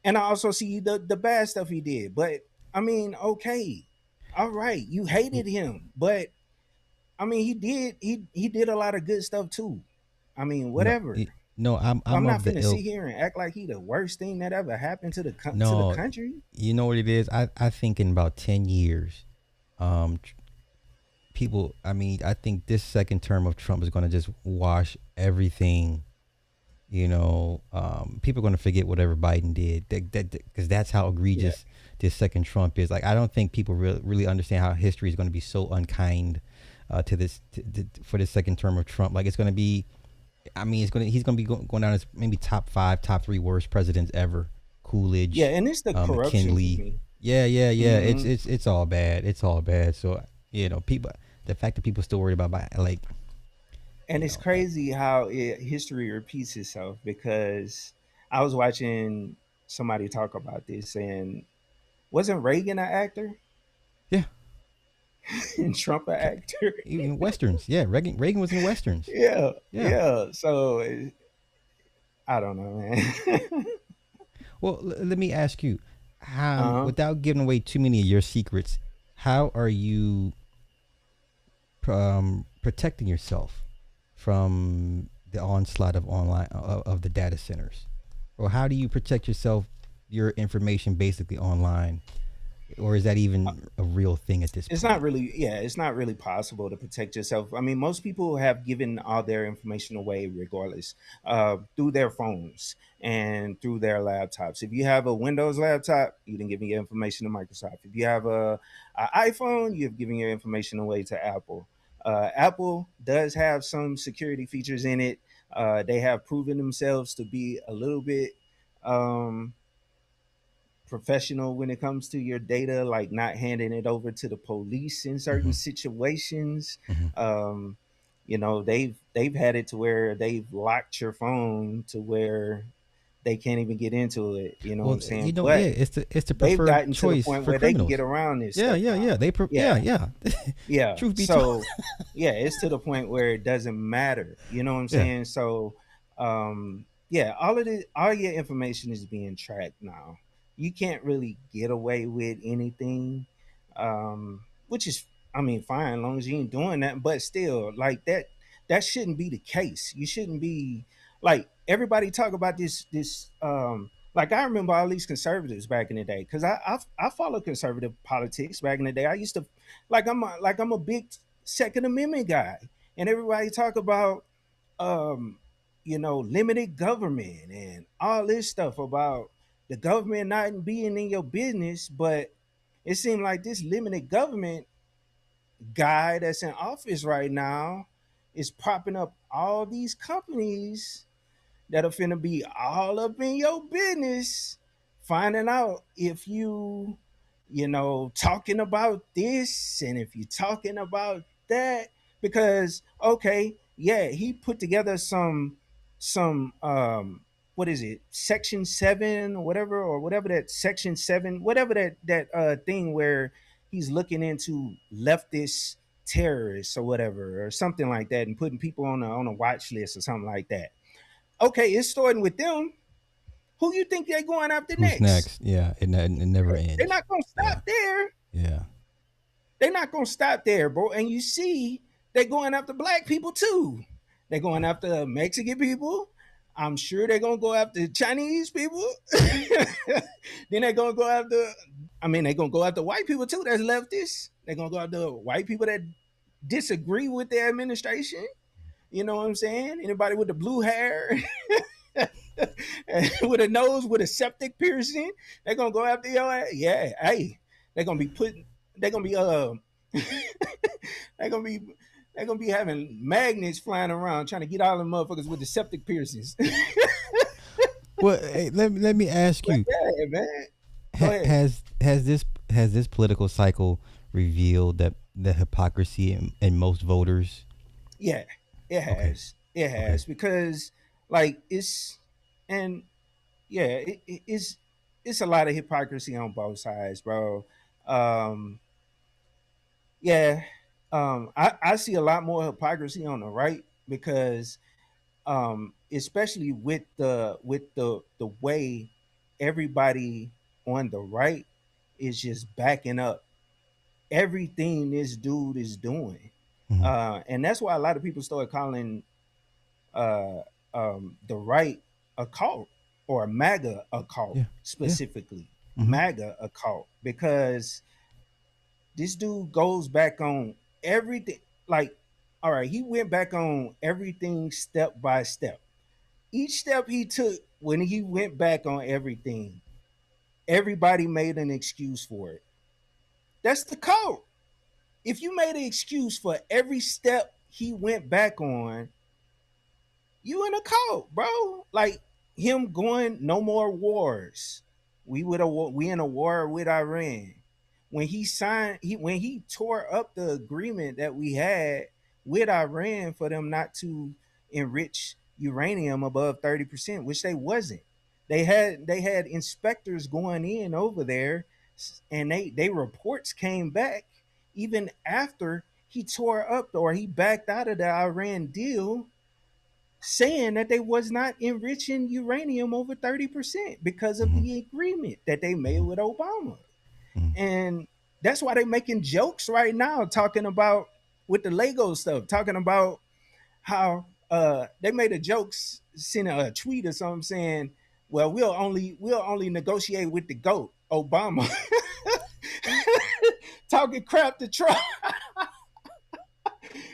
and I also see the bad stuff he did. But I mean, okay, all right, you hated him, but I mean, he did a lot of good stuff too. I mean, No, whatever. no. I'm I'm not of the finna sit ilk. here and act like he the worst thing that ever happened to the No, country. you know what it is. I think in about 10 years, tr- people. I mean, I think this second term of Trump is going to just wash everything. People are going to forget whatever Biden did. Because that's how Yeah, egregious this second Trump is. Like, I don't think people really understand how history is going to be so unkind to this for this second term of Trump. Like, it's going to be. I mean, he's going to be going down as maybe top five, top three worst presidents ever. yeah, Coolidge, and it's the corruption for McKinley. me. Yeah. It's Hmm. it's it's all bad. It's all bad. So people, the fact that people still worried about like And it's crazy how history repeats itself because I was watching somebody talk about this, and wasn't Reagan an actor yeah, and Trump an actor? even westerns. Yeah, Reagan was in westerns. Yeah, Yeah. yeah. So I don't know, man. Well, let me ask you, how, uh without giving away too many of your secrets, how are you protecting yourself from the onslaught of online of the data centers, or how do you protect yourself, your information basically online, or is that even a real thing at this It's point? not really, yeah, it's not really possible to protect yourself. I mean, most people have given all their information away regardless, through their phones and through their laptops. If you have a Windows laptop, you didn't give your information to Microsoft. If you have a iPhone, you've given your information away to Apple. Apple does have some security features in it. They have proven themselves to be a little bit um, professional when it comes to your data, like not handing it over to the police in certain Hmm. situations. Hmm. Um, they've had it to where they've locked your phone to where they can't even get into it. You know what Well, I'm saying? yeah, But it's the they've preferred gotten to the choice point for where they can get criminals. around this Yeah, stuff yeah, now. yeah. Yeah, Yeah, yeah. yeah. Truth be told. So yeah, it's to the point where it doesn't matter. You know what I'm Yeah. saying? So yeah, all your information is being tracked now. You can't really get away with anything. Which is, I mean, fine, as long as you ain't doing that, but still, like, that shouldn't be the case. You shouldn't be, like, everybody talk about this like, I remember all these conservatives back in the day because I followed conservative politics back in the day. I used to, like, I'm a big Second Amendment guy, and everybody talk about um limited government and all this stuff about the government not being in your business. But it seemed like this limited government guy that's in office right now is propping up all these companies that are finna be all up in your business, finding out if talking about this and if you're talking about that. Because okay, yeah, he put together some what is it, section 7 or whatever that section 7, whatever that thing where he's looking into leftist terrorists or whatever or something like that, and putting people on a watch list or something like that. Okay, it's starting with them. Who you think they're going after Who's next? next? Yeah, it never They're ends. not gonna Yeah, stop there. yeah. They're not gonna stop there, bro. And you see, they're going after black people too. They're going after Mexican people. I'm sure they're gonna go after Chinese people. Then they're gonna go after. I mean, they're gonna go after white people too. That's leftists. They're gonna go after white people that disagree with their administration. You know what I'm saying? Anybody with the blue hair, with a nose with a septic piercing, they're gonna go after your ass. Yeah, hey, they're gonna be putting. They're gonna be they're gonna be they're gonna be having magnets flying around trying to get all the motherfuckers with the septic piercings. Well, hey, let me ask But you: yeah, man. Go ahead. has this political cycle revealed that the hypocrisy in most voters? Yeah, it Okay, has. It okay, has because like it's and yeah, it's a lot of hypocrisy on both sides, bro. Um, yeah, I see a lot more hypocrisy on the right because especially with the way everybody on the right is just backing up everything this dude is doing. hmm And that's why a lot of people started calling uh, the right a cult, or a MAGA a cult, yeah, yeah. specifically hmm MAGA a cult, because this dude goes back on everything. Like, all right, he went back on everything step by step. Each step he took, when he went back on everything, everybody made an excuse for it. That's the code. If you made an excuse for every step he went back on, you in a cult, bro. Like him going no more wars. We in a war with Iran. When he signed, when he tore up the agreement that we had with Iran for them not to enrich uranium above 30%, which they wasn't. They had inspectors going in over there, and they reports came back even after he tore up or he backed out of the Iran deal, saying that they was not enriching uranium over 30% because of hmm the agreement that they made hmm with Obama. hmm And that's why they're making jokes right now, talking about with the Lego stuff, talking about how they made a joke, sent a tweet or something saying, well, we'll only negotiate with the GOAT, Obama. Talking crap to Trump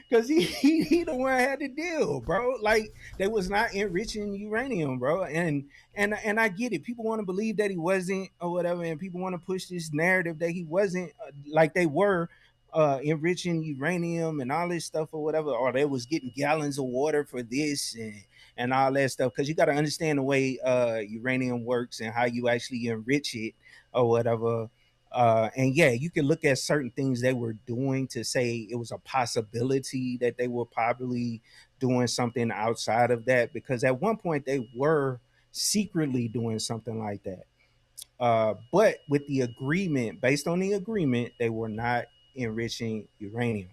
because he the one had the deal, bro. Like they was not enriching uranium, bro. And I get it. People want to believe that he wasn't or whatever, and people want to push this narrative that he wasn't, like they were enriching uranium and all this stuff or whatever, or they was getting gallons of water for this and all that stuff. Because you got to understand the way uranium works and how you actually enrich it or whatever. And yeah, you can look at certain things they were doing to say it was a possibility that they were probably doing something outside of that, because at one point they were secretly doing something like that. But with the agreement, based on the agreement, they were not enriching uranium.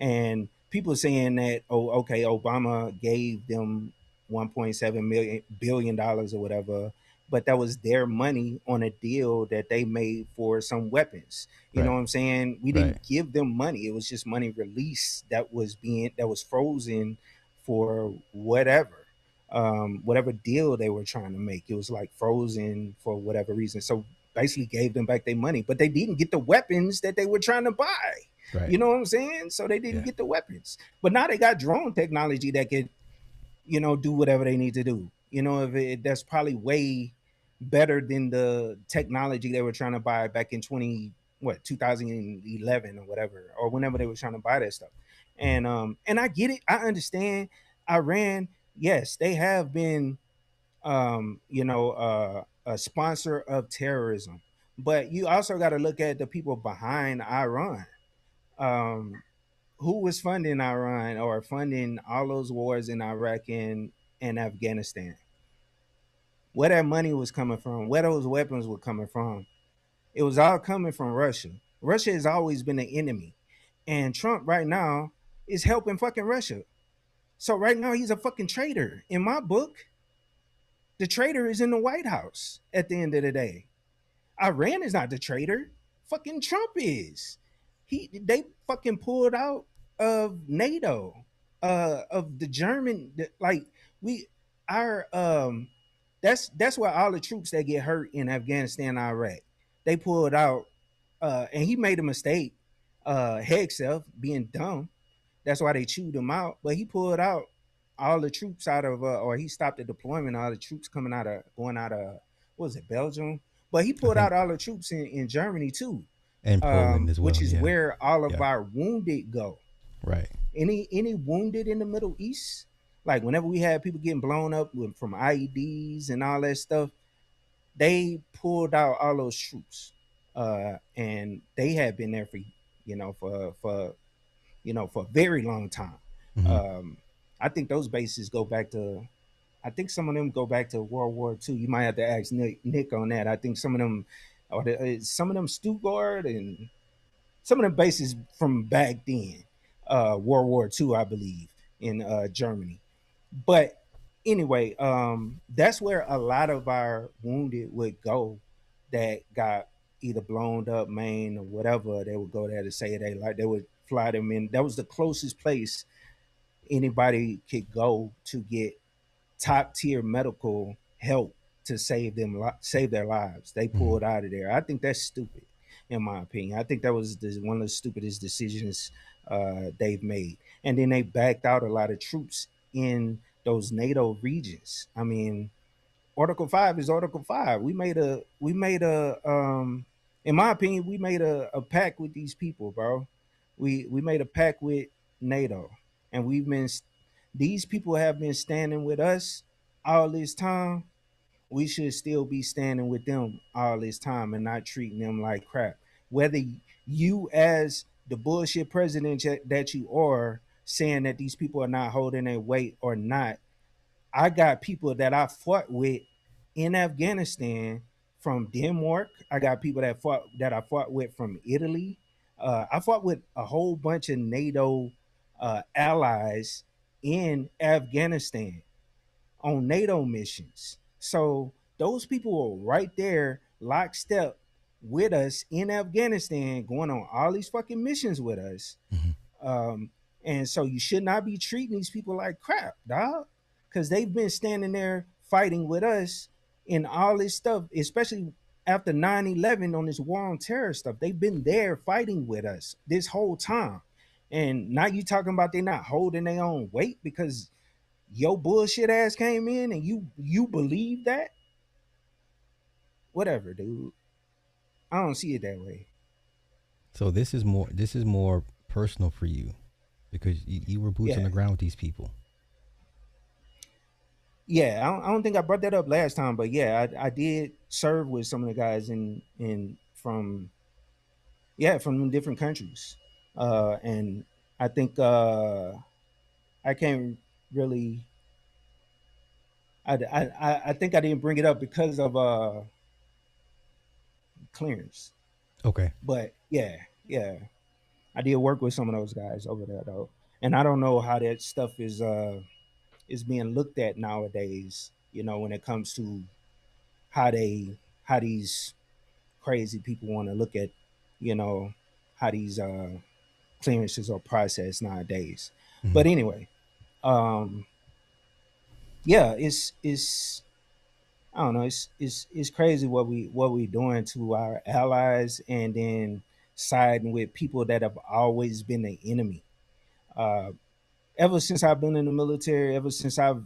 And people saying that, oh, okay, Obama gave them 1.7 million billion dollars or whatever, but that was their money on a deal that they made for some weapons. You know Right, what I'm saying? We right. didn't give them money. It was just money released that was frozen for whatever deal they were trying to make. It was like frozen for whatever reason. So basically gave them back their money, but they didn't get the weapons that they were trying to buy. Right. You know what I'm saying? So they didn't Yeah. get the weapons. But now they got drone technology that could, do whatever they need to do. That's probably way better than the technology they were trying to buy back in 2011 or whatever, or whenever they were trying to buy that stuff. Mhm. And I get it. I understand. Iran, yes, they have been a sponsor of terrorism. But you also got to look at the people behind Iran. Um, who was funding Iran or funding all those wars in Iraq and Afghanistan? Where that money was coming from, where those weapons were coming from. It was all coming from Russia. Russia has always been an enemy. And Trump right now is helping fucking Russia. So right now he's a fucking traitor. In my book, the traitor is in the White House at the end of the day. Iran is not the traitor. Fucking Trump is. They fucking pulled out of NATO, of the German, like we our that's where all the troops that get hurt in Afghanistan, Iraq, they pulled out, and he made a mistake, Hexelf being dumb. That's why they chewed him out. But he pulled out all the troops out of, or he stopped the deployment. All the troops going out of, what was it, Belgium? But he I pulled think, out all the troops in Germany too, and Poland as well. which is Yeah. where all of Yeah. our wounded go. Right. Any wounded in the Middle East, like whenever we had people getting blown up from IEDs and all that stuff, they pulled out all those troops, and they had been there for for a very long time. Hmm. I think those bases go back to. I think some of them go back to World War II. You might have to ask Nick on that. I think some of them, or some of them Stuttgart and some of them bases from back then, World War II, I believe, in Germany. But anyway, that's where a lot of our wounded would go that got either blown up, Maine, or whatever. They would go there to say they would fly them in. That was the closest place anybody could go to get top tier medical help to save their lives. They Hmm. pulled out of there. I think that's stupid, in my opinion. I think that was one of the stupidest decisions they've made. And then they backed out a lot of troops in those NATO regions. I mean, Article 5 is Article 5. We made a in my opinion, we made a pact with these people, bro. We made a pact with NATO, and these people have been standing with us all this time. We should still be standing with them all this time and not treating them like crap. Whether you, as the bullshit president that you are, saying that these people are not holding their weight or not, I got people that I fought with in Afghanistan from Denmark. I got people that I fought with from Italy. I fought with a whole bunch of NATO allies in Afghanistan on NATO missions. So those people were right there, lockstep with us in Afghanistan, going on all these fucking missions with us. Hmm. Um, and so you should not be treating these people like crap, dog, because they've been standing there fighting with us in all this stuff, especially after 9/11 on this war on terror stuff. They've been there fighting with us this whole time. And now you talking about they're not holding their own weight because your bullshit ass came in and you believe that? Whatever, dude. I don't see it that way. So this is more personal for you because you were boots on Yeah. the ground with these people. Yeah, I don't think I brought that up last time, but yeah, I did serve with some of the guys in from from different countries, and I think I can't really. I think I didn't bring it up because of clearance, Okay. but yeah, I did work with some of those guys over there though, and I don't know how that stuff is being looked at nowadays. You know, when it comes to how how these crazy people want to look at, you know, how these clearances are processed nowadays. Hmm. But anyway, um, yeah, it's I don't know, it's crazy what we doing to our allies and then siding with people that have always been the enemy. Uh, ever since I've been in the military, ever since I've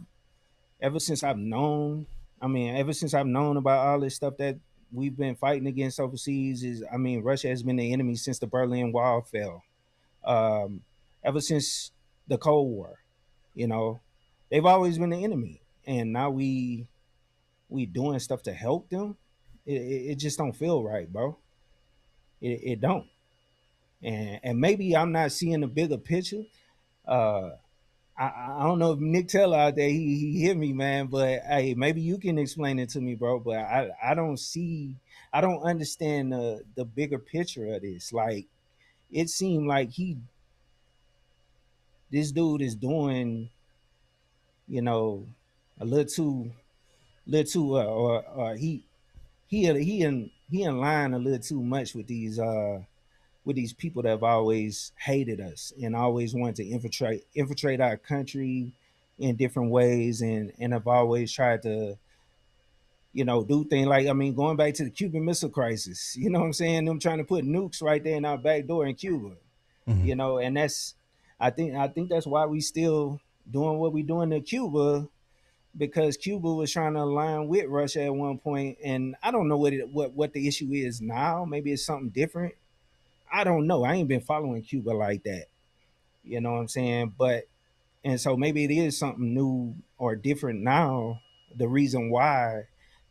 known, ever since I've known about all this stuff that we've been fighting against overseas, is Russia has been the enemy since the Berlin Wall fell. Um, ever since the Cold War, you know, they've always been the enemy, and now we doing stuff to help them, it just don't feel right, bro. It don't. And maybe I'm not seeing the bigger picture. Uh, I don't know if Nick Taylor out there he hear me, man, but hey, maybe you can explain it to me, bro. But I don't understand the bigger picture of this. Like it seemed like this dude is doing, you know, a little too, or he in line a little too much with these people that have always hated us and always wanted to infiltrate our country in different ways, and have always tried to, do things like, I mean, going back to the Cuban Missile Crisis, you know what I'm saying? Them trying to put nukes right there in our back door in Cuba, and that's, I think that's why we still doing what we doing to Cuba, because Cuba was trying to align with Russia at one point, and I don't know what the issue is now. Maybe it's something different. I don't know. I ain't been following Cuba like that. You know what I'm saying? But and so maybe it is something new or different now. The reason why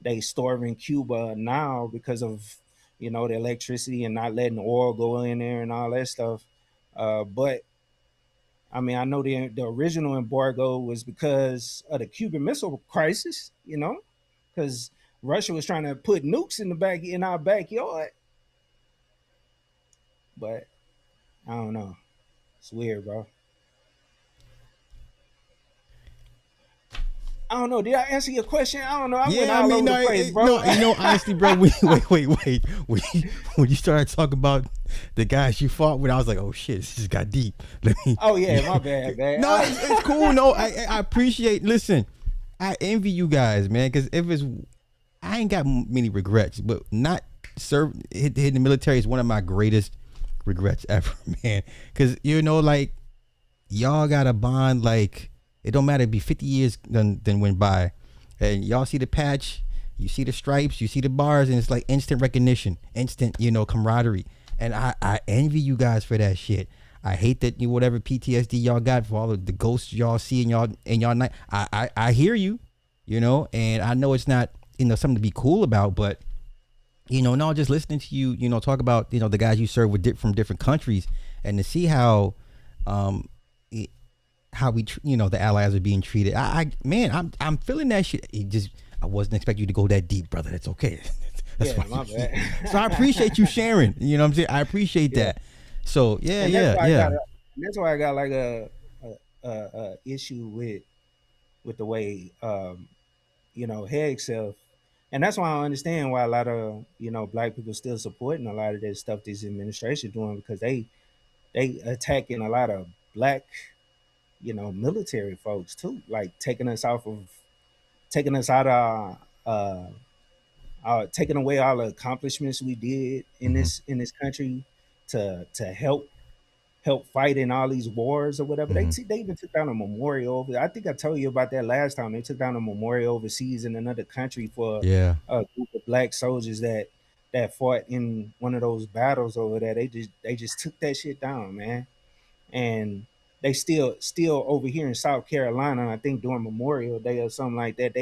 they starving Cuba now because of the electricity and not letting oil go in there and all that stuff. But I mean, I know the original embargo was because of the Cuban Missile Crisis. Because Russia was trying to put nukes in our backyard. But I don't know. It's weird, bro. I don't know. Did I answer your question? I don't know. I went all over the place, bro. No, honestly, bro. Wait. When you started talking about the guys you fought with, I was like, oh shit, this just got deep. Oh yeah, my bad, man. No, it's cool. No, I appreciate. Listen, I envy you guys, man. Because I ain't got many regrets, but not hitting the military is one of my greatest regrets ever, man. Because like y'all got a bond like. It don't matter. It'd be 50 years then went by, and y'all see the patch, you see the stripes, you see the bars, and it's like instant recognition, instant camaraderie. And I envy you guys for that shit. I hate that whatever PTSD y'all got for all of the ghosts y'all see in y'all night. I hear you, and I know it's not something to be cool about, but no, just listening to you talk about the guys you serve with from different countries, and to see how how we the allies are being treated. I'm feeling that shit. I wasn't expecting you to go that deep, brother. That's okay. That's yeah, my bad. So I appreciate you sharing. You know what I'm saying? I appreciate that. So yeah. That's why I got like a issue with the way Heg self, and that's why I understand why a lot of black people still supporting a lot of that stuff this administration doing, because they attacking a lot of black military folks too, like taking us out of taking away all the accomplishments we did in this country to help fight in all these wars or whatever. They even took down a memorial over. I think I told you about that last time. They took down a memorial overseas in another country for a group of black soldiers that fought in one of those battles over there. They just took that shit down, man. And they still over here in South Carolina, I think during Memorial Day or something like that,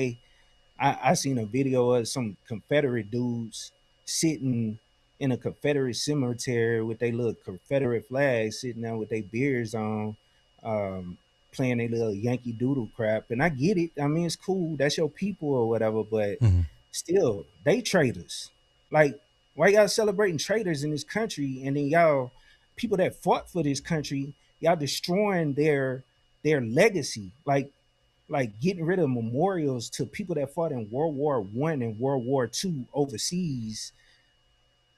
I seen a video of some Confederate dudes sitting in a Confederate cemetery with their little Confederate flags, sitting there with their beards on, playing their little Yankee Doodle crap. And I get it. I mean, it's cool. That's your people or whatever, but still, they traitors. Like, why y'all celebrating traitors in this country, and then y'all people that fought for this country, y'all destroying their legacy, like getting rid of memorials to people that fought in World War I and World War II overseas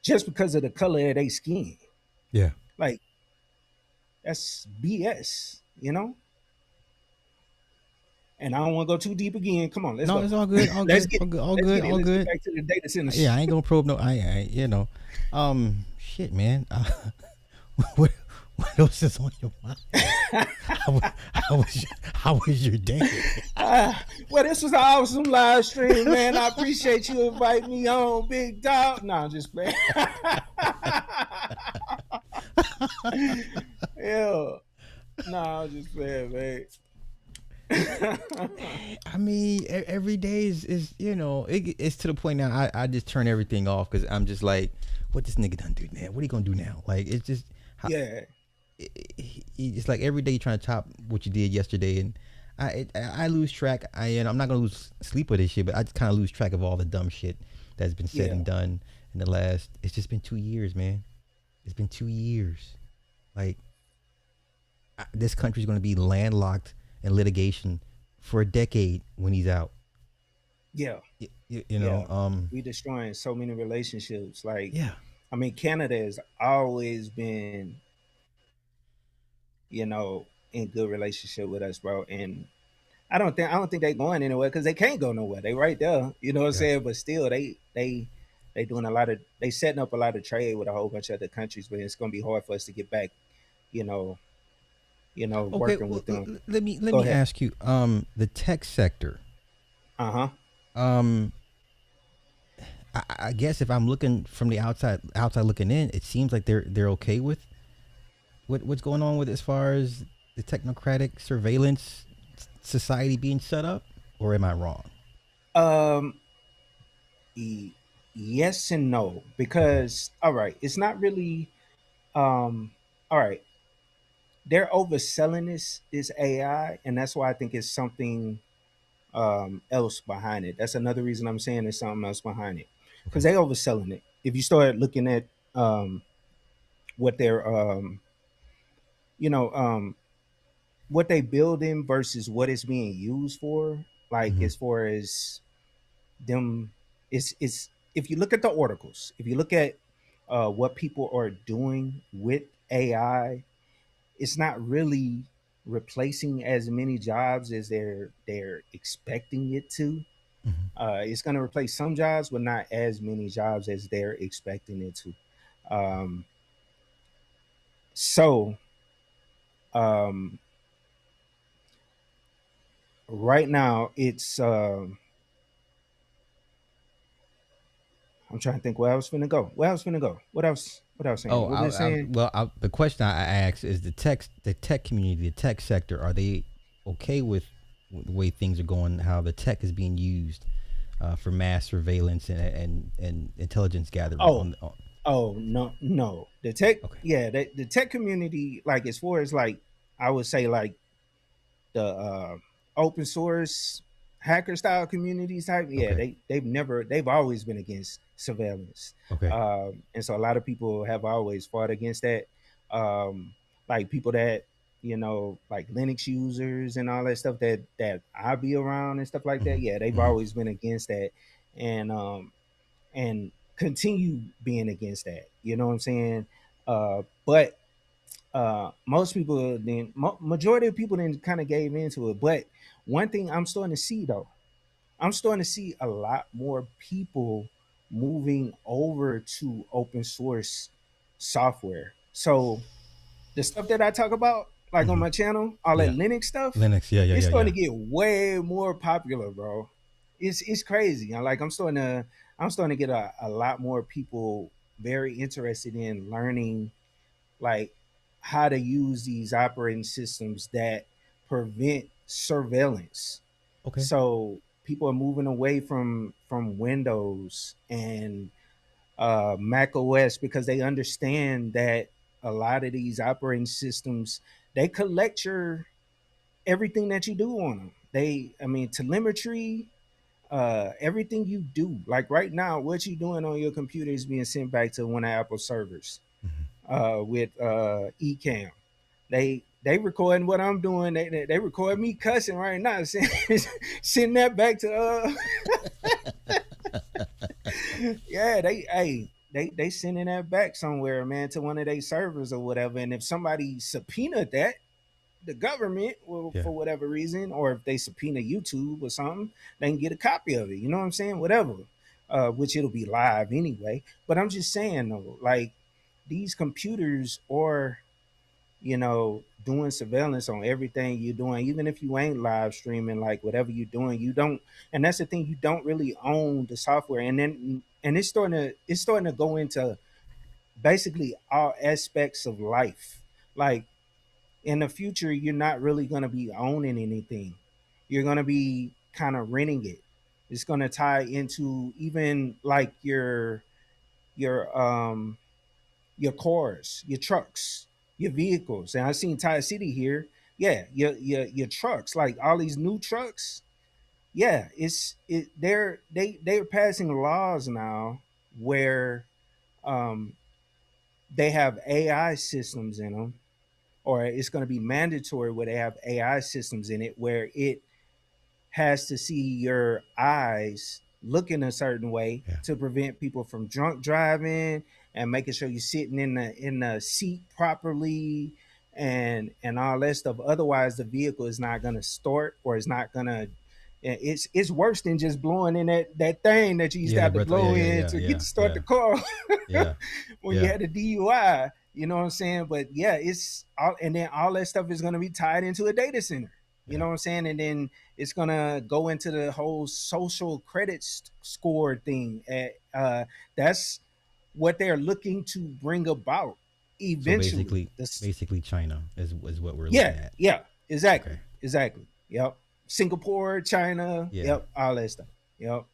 just because of the color of their skin. Yeah. Like, that's BS, And I don't want to go too deep again. Come on, let's go. No, it's all good. All good. All good. Let's get back to the data center. Yeah, I ain't gonna probe no. I shit, man. What else is on your mind? How was your day? Well, this was an awesome live stream, man. I appreciate you inviting me on, big dog. No, I'm just playing. Yeah. No, I'm just playing, man. I mean, every day is it's to the point now. I just turn everything off because I'm just like, what this nigga done do now? What he gonna do now? Like it's just Yeah. it's like every day you're trying to top what you did yesterday, and I lose track. I'm not gonna lose sleep with this shit, but I just kind of lose track of all the dumb shit that's been said Yeah. and done in the last. It's just been 2 years, man. It's been 2 years. Like this country's gonna be landlocked in litigation for a decade when he's out. Yeah. You know, Yeah. We destroying so many relationships. Like, yeah. I mean, Canada has always been, in good relationship with us, bro. And I don't think they going anywhere because they can't go nowhere. They right there. You know what I'm Yeah. saying? But still, they doing they setting up a lot of trade with a whole bunch of other countries. But it's gonna be hard for us to get back. You know, Okay, working well, with them. let Go me ahead. ask you. The tech sector. Uh huh. Um, I guess if I'm looking from the outside looking in, it seems like they're okay with what's going on with as far as the technocratic surveillance society being set up, or am I wrong? Um. e- yes and no, Okay. because all right, it's not really. All right, they're overselling this AI, and that's why I think it's something else behind it. That's another reason I'm saying there's something else behind it because Okay. they overselling it. If you start looking at what they're you know what they building versus what it's being used for, like Mm-hmm. as far as them, it's if you look at the articles, if you look at what people are doing with AI, it's not really replacing as many jobs as they're expecting it to. Mm-hmm. It's going to replace some jobs, but not as many jobs as they're expecting it to. Um, so um, right now, it's I'm trying to think where I was finna go. Where I was finna go. What else? What I was saying? Oh, What was I saying? the question I asked is the tech community, the tech sector, are they okay with the way things are going, how the tech is being used for mass surveillance and intelligence gathering Oh, on oh no, no. The tech, okay. yeah, the tech community, like as far as like, I would say like the open source hacker style communities type, yeah, Okay. they've always been against surveillance, Okay. and so a lot of people have always fought against that, like people that like Linux users and all that stuff that I be around and stuff like that. Yeah, they've Mm-hmm. always been against that, and continue being against that. You know what I'm saying? But most people then majority of people then kind of gave into it. But one thing I'm starting to see though, I'm starting to see a lot more people moving over to open source software. So the stuff that I talk about, like on Mm-hmm. my channel, all that Yeah. Linux stuff, Linux. Yeah. Yeah. it's Yeah. starting Yeah. to get way more popular, bro. It's crazy. Like I'm starting to get a lot more people very interested in learning like how to use these operating systems that prevent surveillance. Okay. So people are moving away from Windows and Mac OS because they understand that a lot of these operating systems, they collect your everything that you do on them. I mean, telemetry, everything you do. Like right now, what you doing on your computer is being sent back to one of Apple servers Mm-hmm. with Ecamm. They recording what I'm doing. They record me cussing right now, sending that back to yeah, they sending that back somewhere, man, to one of their servers or whatever. And if somebody subpoenaed that, the government, well, Yeah. for whatever reason, or if they subpoena YouTube or something, they can get a copy of it. You know what I'm saying? Whatever. Which it'll be live anyway. But I'm just saying though, like these computers are, doing surveillance on everything you're doing, even if you ain't live streaming, like whatever you're doing, you don't, and that's the thing, you don't really own the software. And it's starting to go into basically all aspects of life. Like in the future, you're not really going to be owning anything. you're going to be kind of renting it. It's going to tie into even like your your cars, your trucks, your vehicles. And I seen Tide City here. Yeah, your trucks, like all these new trucks. Yeah, they're passing laws now where um they have AI systems in them, or it's going to be mandatory where they have AI systems in it where it has to see your eyes looking a certain way Yeah. to prevent people from drunk driving and making sure you're sitting in the seat properly and all that stuff. Otherwise, the vehicle is not going to start, or it's not going to. It's worse than just blowing in that thing that you used to Yeah, the have to breath. Yeah, blow yeah, in yeah, to get yeah, to start yeah, the car yeah, when you yeah. had the DUI. You know what I'm saying? But yeah, it's all, and then all that stuff is going to be tied into a data center. You Yeah. know what I'm saying? And then it's gonna go into the whole social credit score thing. That's what they're looking to bring about So eventually. basically, China is what we're looking Yeah, at. yeah, exactly, Okay. exactly. Yep, Singapore, China. Yeah. Yep, all that stuff. Yep,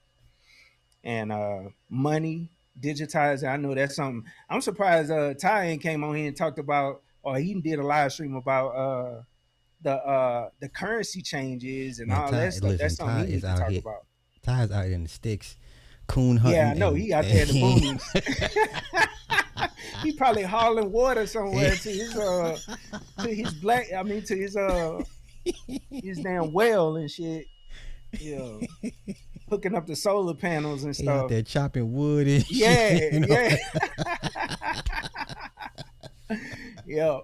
and money digitized. I know that's something. I'm surprised. Ty came on here and talked about, or he did a live stream about the currency changes and Man, all that stuff. That's something Ty he is need to out talk here. about. Ty's out in the sticks, coon Yeah, I hunting, know and, he out there in the boonies. He probably hauling water somewhere to his black. I mean to his damn well and shit. Yeah, hooking up the solar panels and he out stuff. there chopping wood and Yeah, shit. You know? yeah,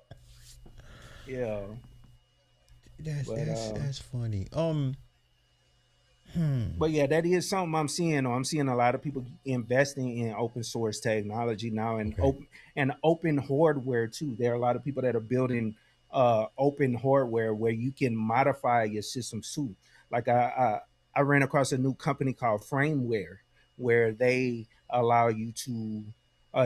yeah, yeah. That's funny. But yeah, that is something I'm seeing. Or I'm seeing a lot of people investing in open source technology now, and Okay. open hardware too. There are a lot of people that are building open hardware where you can modify your system too. Like I ran across a new company called Frameware, where they allow you to,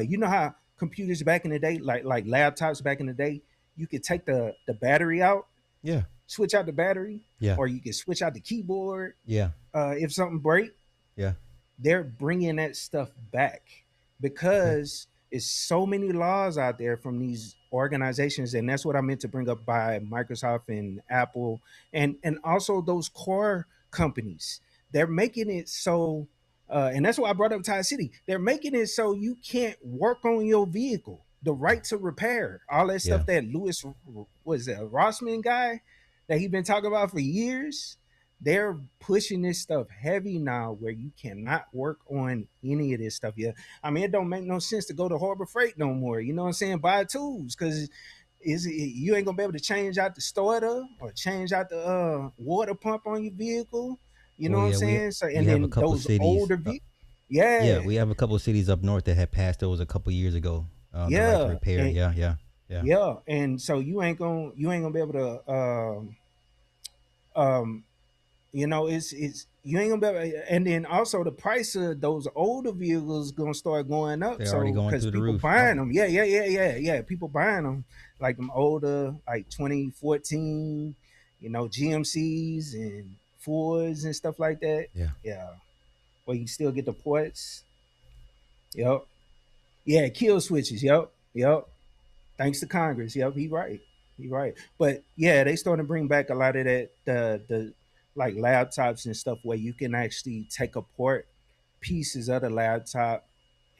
you know how computers back in the day, like laptops back in the day, you could take the battery out, Yeah. switch out the battery, Yeah. or you can switch out the keyboard Yeah. if something break. Yeah. They're bringing that stuff back Okay. because it's so many laws out there from these organizations, and that's what I meant to bring up by Microsoft and Apple, and also those core companies. They're making it so, and that's why I brought up Tide City. They're making it so you can't work on your vehicle, the right to repair, all that Yeah. stuff that Lewis, was it a Rossman guy that he been talking about for years. They're pushing this stuff heavy now where you cannot work on any of this stuff. Yeah, I mean, it don't make no sense to go to Harbor Freight no more. You know what I'm saying? Buy tools, because you ain't gonna be able to change out the starter or change out the water pump on your vehicle. You know Well, what I'm yeah, saying? So, we and have a then couple those cities. older Yeah, yeah, we have a couple of cities up north that had passed those a couple years ago. The right to yeah, repair. and, Yeah. Yeah. Yeah. yeah, and so you ain't gonna be able to um it's you ain't gonna be able, and then also the price of those older vehicles gonna start going up. They're already So going because through the people roof. buying them, yeah, people buying them, like them older, like 2014, GMCs and Fords and stuff like that. Yeah. Yeah, where you still get the ports. Yep. Yeah, kill switches. Yep. Thanks to Congress. Yep, he right. He right. But yeah, they starting to bring back a lot of that the like laptops and stuff where you can actually take apart pieces of the laptop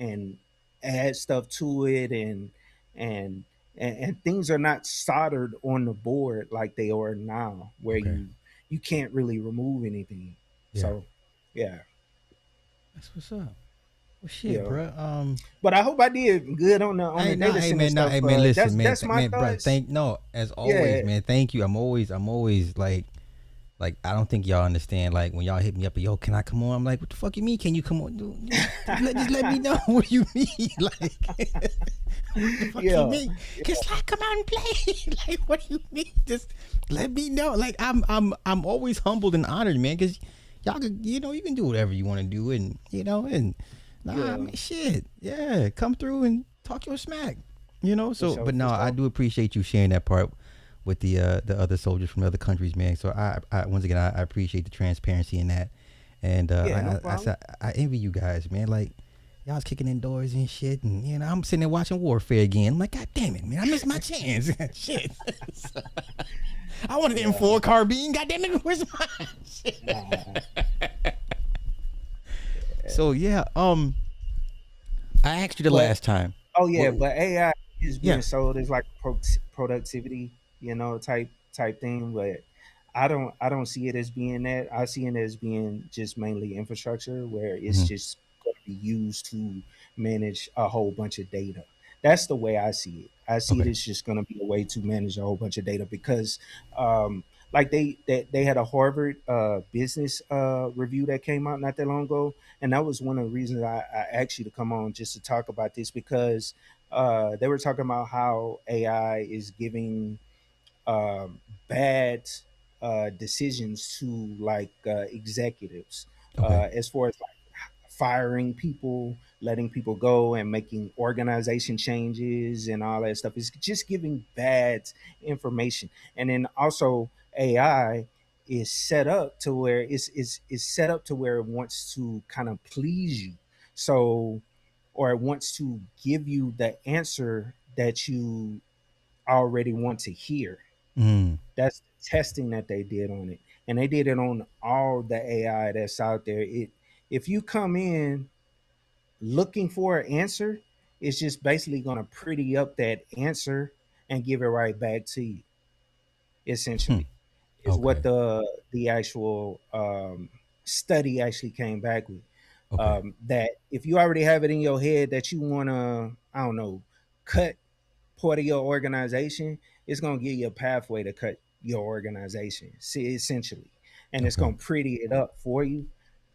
and add stuff to it, and and things are not soldered on the board like they are now, where Okay. you can't really remove anything. Yeah. So yeah. That's what's up. Well, shit, Yeah. bro. But I hope I did good on the Hey, no, data hey center man, no, stuff. hey man, listen, man, That's my man, bro. thoughts. As always, Yeah. man. Thank you. I'm always like I don't think y'all understand. Like when y'all hit me up, yo, can I come on? I'm like, what the fuck you mean? Can you come on? Dude, just let me know what you mean. Like, what the fuck Yeah. you mean? Just like come out and play. Like, what do you mean? Just let me know. Like, I'm always humbled and honored, man, because y'all can, you can do whatever you want to do, and nah, Yeah. man, shit, yeah, come through and talk your smack, So, sure, but no, for I sure. do appreciate you sharing that part with the other soldiers from other countries, man. So I once again I appreciate the transparency in that, and Yeah, no I envy you guys, man. Like y'all's kicking indoors and shit, and I'm sitting there watching Warfare again. I'm like, God damn it, man, I missed my chance. Shit. I wanted an M4 carbine. God damn it, where's mine? So yeah, I asked you the last time. Oh yeah, but AI is being Yeah. sold as like productivity, type thing. But I don't see it as being that. I see it as being just mainly infrastructure where it's Mhm. just going to be used to manage a whole bunch of data. That's the way I see it. I see it Okay. as just going to be a way to manage a whole bunch of data because, like they had a Harvard business review that came out not that long ago, and that was one of the reasons I asked you to come on just to talk about this because they were talking about how AI is giving bad decisions to like executives Okay. as far as like firing people, letting people go, and making organization changes and all that stuff. It's just giving bad information. And then also AI is set up to where it's set up to where it wants to kind of please you. So or it wants to give you the answer that you already want to hear. Mm. That's the testing that they did on it. And they did it on all the AI that's out there. If you come in looking for an answer, it's just basically going to pretty up that answer and give it right back to you. Hmm. Essentially, is what Okay. the actual study actually came back with. Okay. That if you already have it in your head that you want to, I don't know, cut part of your organization, it's going to give you a pathway to cut your organization, see, essentially, and it's Okay. going to pretty it up for you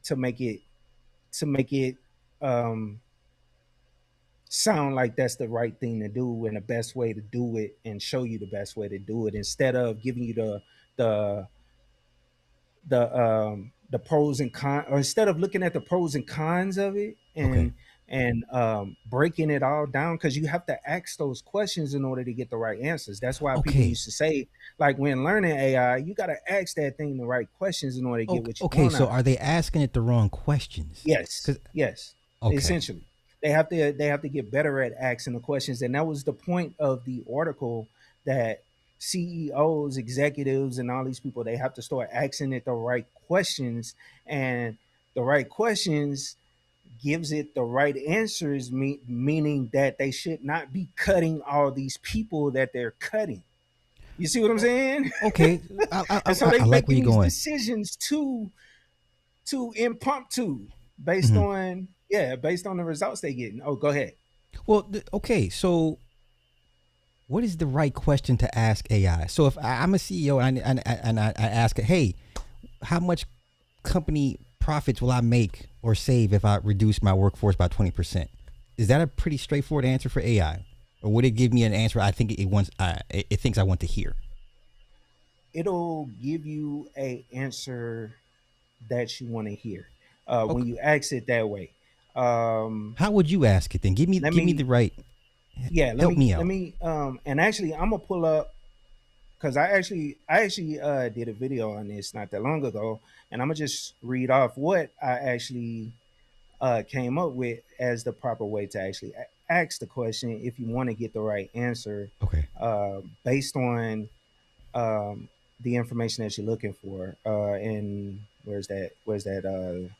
to make it um, sound like that's the right thing to do and the best way to do it, and show you the best way to do it instead of giving you the the pros and cons, or instead of looking at the pros and cons of it Okay. and breaking it all down, because you have to ask those questions in order to get the right answers. That's why people Okay. used to say, like, when learning AI, you got to ask that thing the right questions in order to get Okay. what you Okay. want So out of are it. they asking it the wrong questions? Yes, Cause yes. okay. Essentially, they have to get better at asking the questions, and that was the point of the article, that CEOs, executives, and all these people, they have to start asking it the right questions, and the right questions gives it the right answers, meaning that they should not be cutting all these people that they're cutting. You see what I'm saying? Okay. And so they I like where making you're these going. decisions too impromptu based Hmm. on based on the results they getting. Oh, go ahead. Well, okay. So what is the right question to ask AI? So if I'm a CEO and I ask it, hey, how much company profits will I make or save if I reduce my workforce by 20%? Is that a pretty straightforward answer for AI? Or would it give me an answer I think it wants it thinks I want to hear? It'll give you a answer that you want to hear when Okay. you ask it that way. Um, How would you ask it then? let Give me the me right yeah let help me me let out. me and actually I'm gonna pull up, because I actually did a video on this not that long ago, and I'm gonna just read off what I actually came up with as the proper way to actually ask the question if you want to get the right answer Okay. based on um, the information that you're looking for. And where's that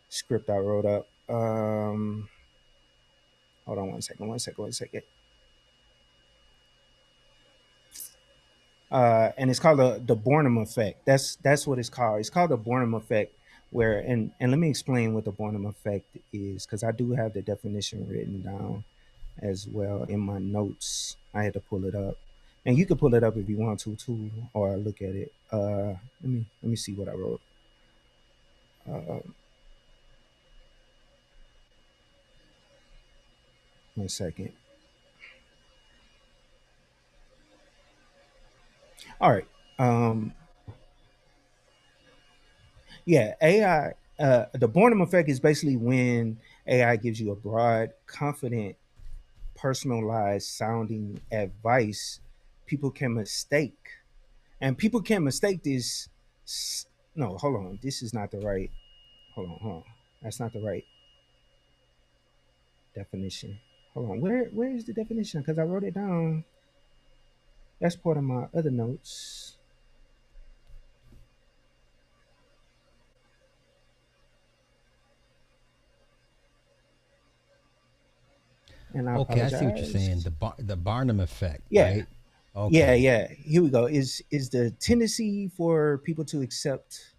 script I wrote up? Hold on one second. And it's called the Bornham effect. That's what it's called. It's called the Bornham effect. Where and let me explain what the Bornham effect is, because I do have the definition written down as well in my notes. I had to pull it up, and you can pull it up if you want to too, or look at it. Let me see what I wrote. Uh, 1 second. All right. Um, yeah, AI. The Bornham effect is basically when AI gives you a broad, confident, personalized sounding advice people can mistake, and people can mistake this. No, hold on. This is not the right. Hold on. That's not the right definition. Hold on. Where is the definition? Because I wrote it down. That's part of my other notes. And I Okay, I see what you're apologize. saying. The Barnum effect, Yeah. right? Yeah, Okay. yeah. Here we go. Is the tendency for people to accept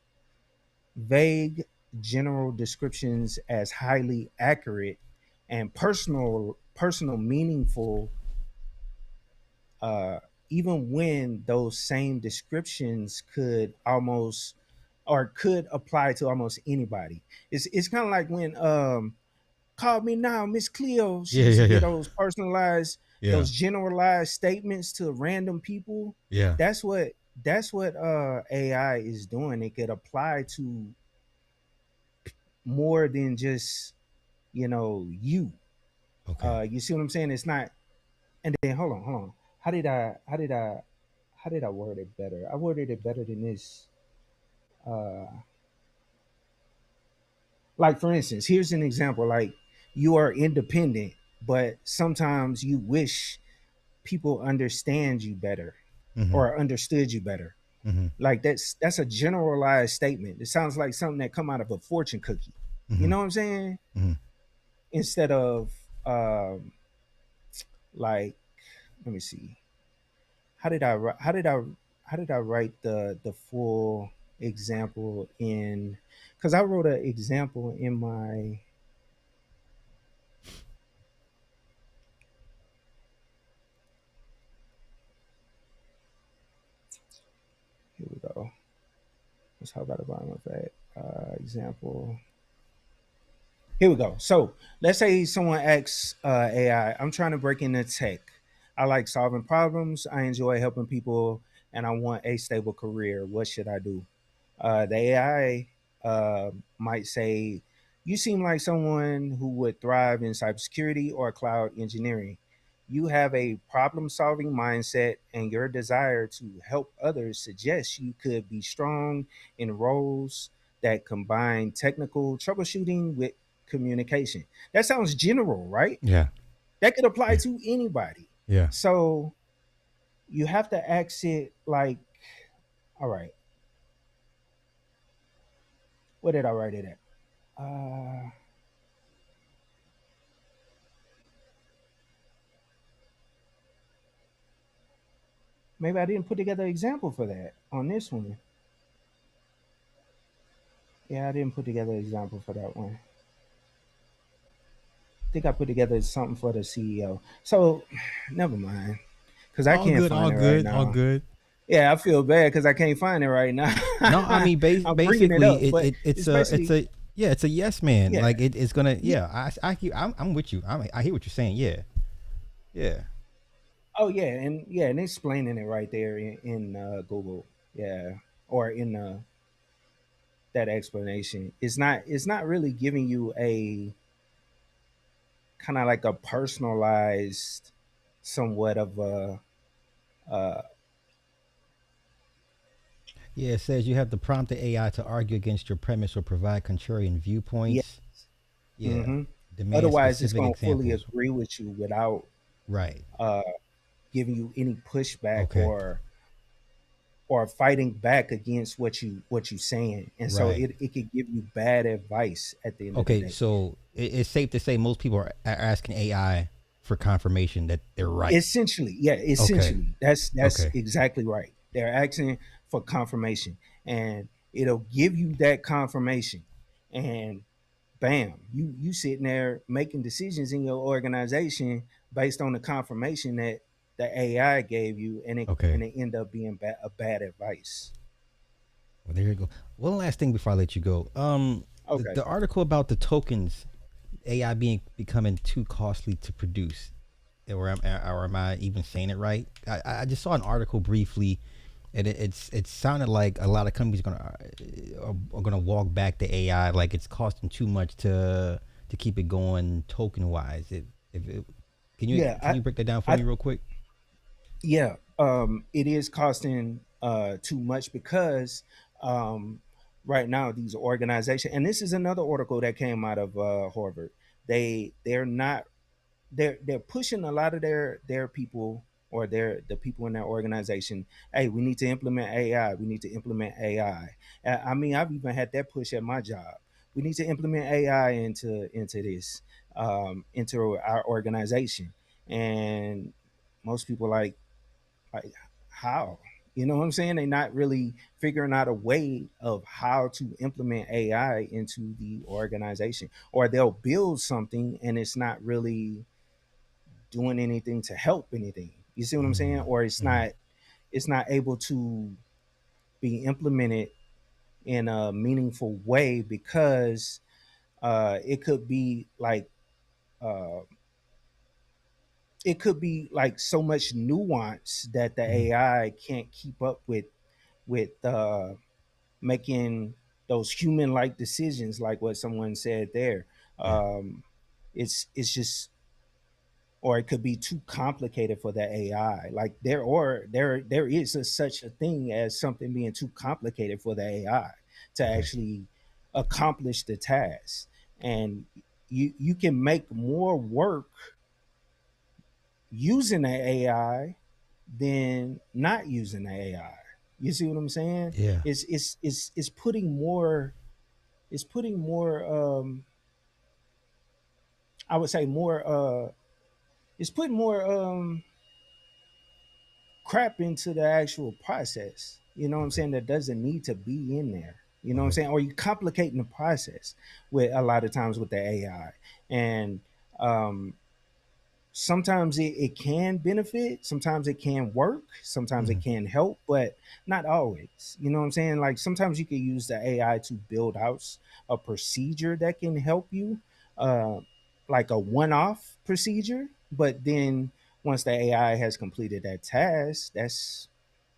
vague general descriptions as highly accurate and personal meaningful, uh even when those same descriptions could apply to almost anybody. It's kind of like when call me now Miss Cleo. She Yeah, used yeah, to get yeah, those personalized, yeah, those generalized statements to random people. yeah. That's what AI is doing. It could apply to more than just you. Okay. You see what I'm saying? It's not. And then hold on. How did I word it better? I worded it better than this. Uh, like for instance, here's an example. Like you are independent, but sometimes you wish people understand you better Mm-hmm. or understood you better. Mm-hmm. Like that's a generalized statement. It sounds like something that come out of a fortune cookie. You Mm-hmm. know what I'm saying? Mm-hmm. Instead of like, let me see. How did I wri- how did I write the full example in? Because I wrote an example in my. Here we go. Let's talk about the bottom of that example. Here we go. So let's say someone asks AI, I'm trying to break into tech. I like solving problems. I enjoy helping people, and I want a stable career. What should I do? The AI might say, "You seem like someone who would thrive in cybersecurity or cloud engineering. You have a problem solving mindset, and your desire to help others suggests you could be strong in roles that combine technical troubleshooting with communication." That sounds general, right? Yeah. That could apply Yeah. to anybody. Yeah. So you have to ask it like, all right, where did I write it at? Maybe I didn't put together an example for that on this one. Yeah, I didn't put together an example for that one. I think I put together something for the CEO. So never mind, because I All can't good. find All it right good. All now. good. Yeah, I feel bad because I can't find it right now. No, I mean, I'm bringing it basically, up, but it's it's a basically, yeah, it's a yes man. yeah, Like it's gonna yeah. yeah. I'm with you. I hear what you're saying. Yeah. Yeah. Oh yeah, and explaining it right there in Google, yeah, or in that explanation. It's not really giving you a kind of like a personalized, somewhat of a uh, Yeah. It says you have to prompt the AI to argue against your premise or provide contrarian yeah. viewpoints. Yeah. hmm Demand Otherwise, it's specific gonna fully examples. agree with you without Right. uh, giving you any pushback Okay. or fighting back against what you saying, and so Right. it could give you bad advice at the end of the Okay. day. So it's safe to say most people are asking AI for confirmation that they're right. Essentially, yeah, Okay. essentially, that's Okay. exactly right. They're asking for confirmation, and it'll give you that confirmation, and bam, you sitting there making decisions in your organization based on the confirmation that the AI gave you, and it Okay. and it end up being a bad advice. Well, there you go. One last thing before I let you go. Okay. The article about the tokens AI becoming too costly to produce, or am I even saying it right? I just saw an article briefly, and it sounded like a lot of companies are gonna walk back the AI, like it's costing too much to keep it going token wise. Can you Yeah, break that down for I me real quick? yeah. it is costing too much because um, right now these organizations, and this is another article that came out of Harvard. They're not they're pushing a lot of their people or the people in their organization. Hey, we need to implement AI. We need to implement AI. I mean, I've even had that push at my job. We need to implement AI into this into our organization. And most people like how, you know what I'm saying? They're not really figuring out a way of how to implement AI into the organization, or they'll build something and it's not really doing anything to help anything. You see what I'm saying? Or it's not able to be implemented in a meaningful way because it could be like uh, it could be like so much nuance that the AI can't keep up with making those human like decisions, like what someone said there. Yeah. It's just, or it could be too complicated for the AI. Like there is such a thing as something being too complicated for the AI to Okay. actually accomplish the task. And you can make more work using the AI than not using the AI. You see what I'm saying? Yeah. It's putting more, it's putting more I would say more it's putting more crap into the actual process. You know what I'm Okay. saying? That doesn't need to be in there. You know what I'm Okay. saying? Or you complicating the process with a lot of times with the AI. And um sometimes it can benefit, sometimes it can work, sometimes it Hmm. can help, but not always. You know what I'm saying? Like sometimes you can use the AI to build out a procedure that can help you, uh, like a one-off procedure. But then once the AI has completed that task, that's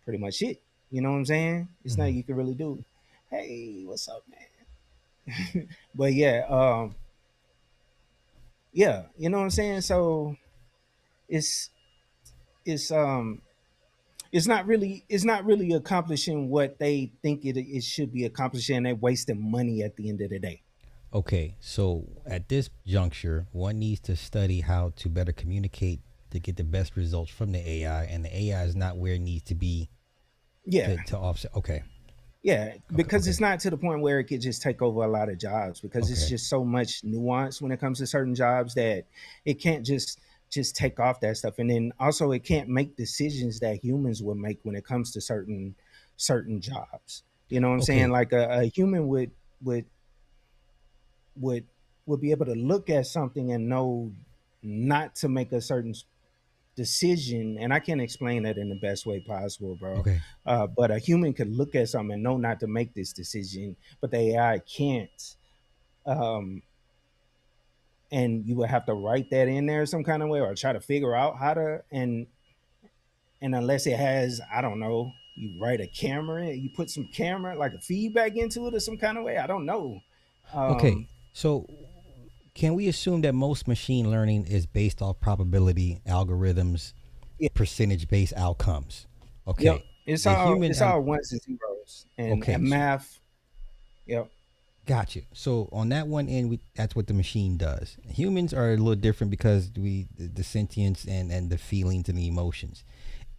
pretty much it. You know what I'm saying? It's Hmm. nothing you can really do. Hey, what's up, man? But yeah, yeah, you know what I'm saying? So it's it's it's not really accomplishing what they think it should be accomplishing. They're wasting money at the end of the day. Okay. So at this juncture, one needs to study how to better communicate to get the best results from the AI, and the AI is not where it needs to be Yeah, to offset. Okay. yeah, Okay. because it's Okay. not to the point where it could just take over a lot of jobs, because it's Okay. just so much nuance when it comes to certain jobs that it can't just take off that stuff. And then also it can't make decisions that humans would make when it comes to certain jobs. You know what I'm saying? Okay. Like a human would would would be able to look at something and know not to make a certain decision. And I can't explain that in the best way possible, bro. Okay. But a human could look at something and know not to make this decision, but the AI can't. um, and you would have to write that in there some kind of way, or try to figure out how to. And unless it has, I don't know, you write a camera, you put some camera like a feedback into it or some kind of way, I don't know. Okay. um, So can we assume that most machine learning is based off probability algorithms, yeah, percentage based outcomes? yep, Okay. The human it's all ones and zeros and okay. So math. Yep. got you. So on that one end, that's what the machine does. Humans are a little different because the sentience and the feelings and the emotions.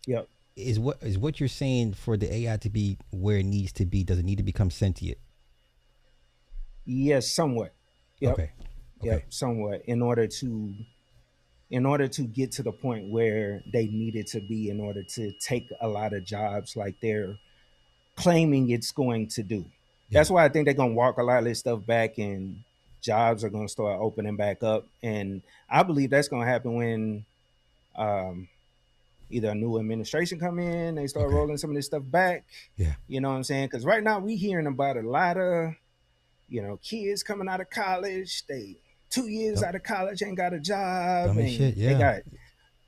Yep. Is what you're saying for the AI to be where it needs to be? Does it need to become sentient? Yes, somewhat. Yep. Okay. Yep, Okay. somewhat, in order to get to the point where they needed to be, in order to take a lot of jobs like they're claiming it's going to do. Yeah. That's why I think they're gonna walk a lot of this stuff back, and jobs are gonna start opening back up. And I believe that's gonna happen when um, either a new administration come in, they start Okay. rolling some of this stuff back. Yeah. You know what I'm saying? Because right now we hearing about a lot of, kids coming out of college. They 2 years Dumb, out of college ain't got a job, dumb as and shit. they Yeah. got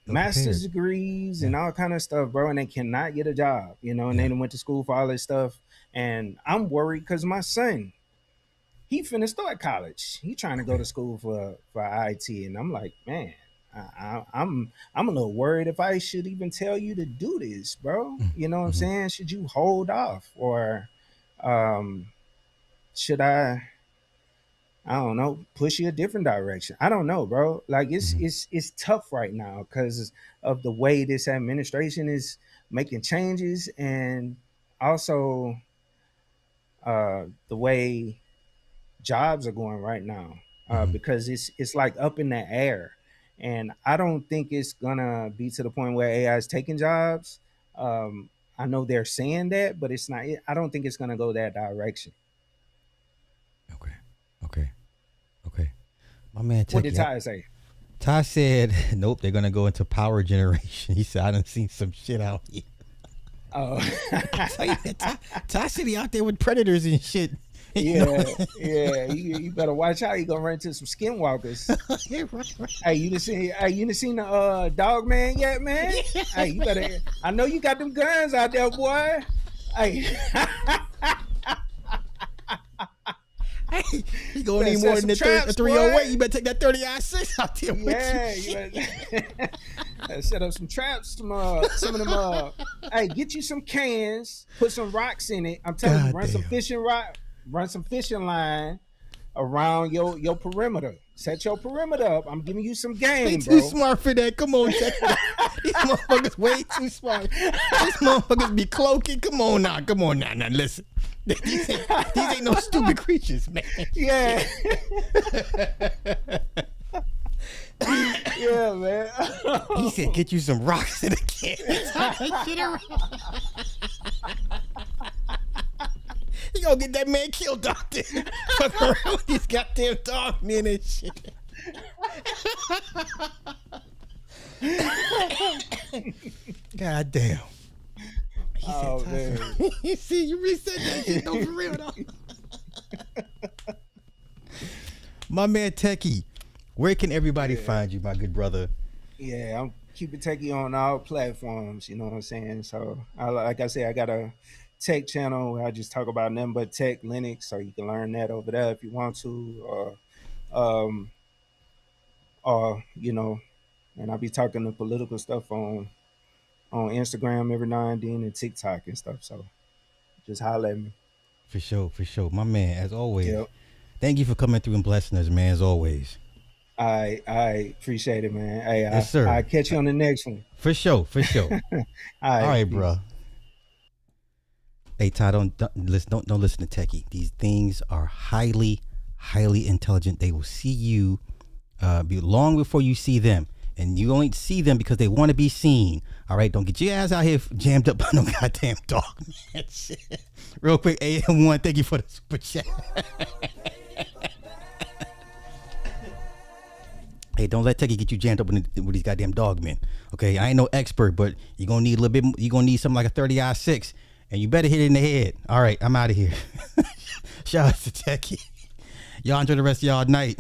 Ill master's prepared. degrees Yeah. and all kind of stuff, bro, and they cannot get a job, and they Yeah. done went to school for all this stuff. And I'm worried because my son, he finna start college. He trying to go Okay. to school for IT, and I'm like, man, I'm a little worried if I should even tell you to do this, bro. You know what I'm saying? Should you hold off, or should I don't know, push you a different direction? I don't know, bro. Like it's tough right now because of the way this administration is making changes, and also the way jobs are going right now, because it's like up in the air, and I don't think it's gonna be to the point where AI is taking jobs. I know they're saying that, but it's not. I don't think it's gonna go that direction. Okay. My man, What did Techie, Ty say? Ty said, nope, they're gonna go into power generation. He said, I done seen some shit out here. Oh, I tell you that, Ty said he out there with predators and shit. yeah, yeah. You better watch out. You gonna run into some skinwalkers. Yeah, right. Hey, you done seen the dog man yet, man? Hey, you better. I know you got them guns out there, boy. Hey. Hey, you gonna need more than the 308. You better take that 30i6 out there with you. Yeah, you set up some traps, some of them. Hey, get you some cans, put some rocks in it. I'm telling you, run some fishing line around your perimeter. Set your perimeter up. I'm giving you some game, They bro. too smart for that. Come on, check it out. These motherfuckers way too smart. These motherfuckers be cloaking. Come on now. Now listen. These ain't no stupid creatures, man. Yeah. Yeah, man. He said, get you some rocks in the can. You gonna get that man killed out there. Fuck around with these goddamn dog men and shit. God damn. He Oh, said, man. You see, you really said that shit though, for real though. My man Techie, where can everybody find you, my good brother? Yeah, I'm KeepItTechie on all platforms. You know what I'm saying? So, like I said, I got a tech channel where I just talk about nothing but tech, Linux, so you can learn that over there if you want to, or you know, and I'll be talking the political stuff on Instagram every now and then, and TikTok and stuff. So just holler at me. For sure. My man, as always, Yep. thank you for coming through and blessing us, man, as always. I appreciate it, man. Hey, Yes, sir. I'll catch you on the next one. For sure. All All right, peace. bro. Hey, Ty, don't listen to Techie. These things are highly intelligent. They will see you be long before you see them. And you only see them because they want to be seen. All right, don't get your ass out here jammed up by no goddamn dog, man. Shit. Real quick, AM1, thank you for the super chat. Hey, don't let Techie get you jammed up with these goddamn dog men. Okay, I ain't no expert, but you're gonna need a little bit. You're gonna need something like a 30i6, and you better hit it in the head. All right, I'm out of here. Shout out to Techie. Y'all enjoy the rest of y'all night.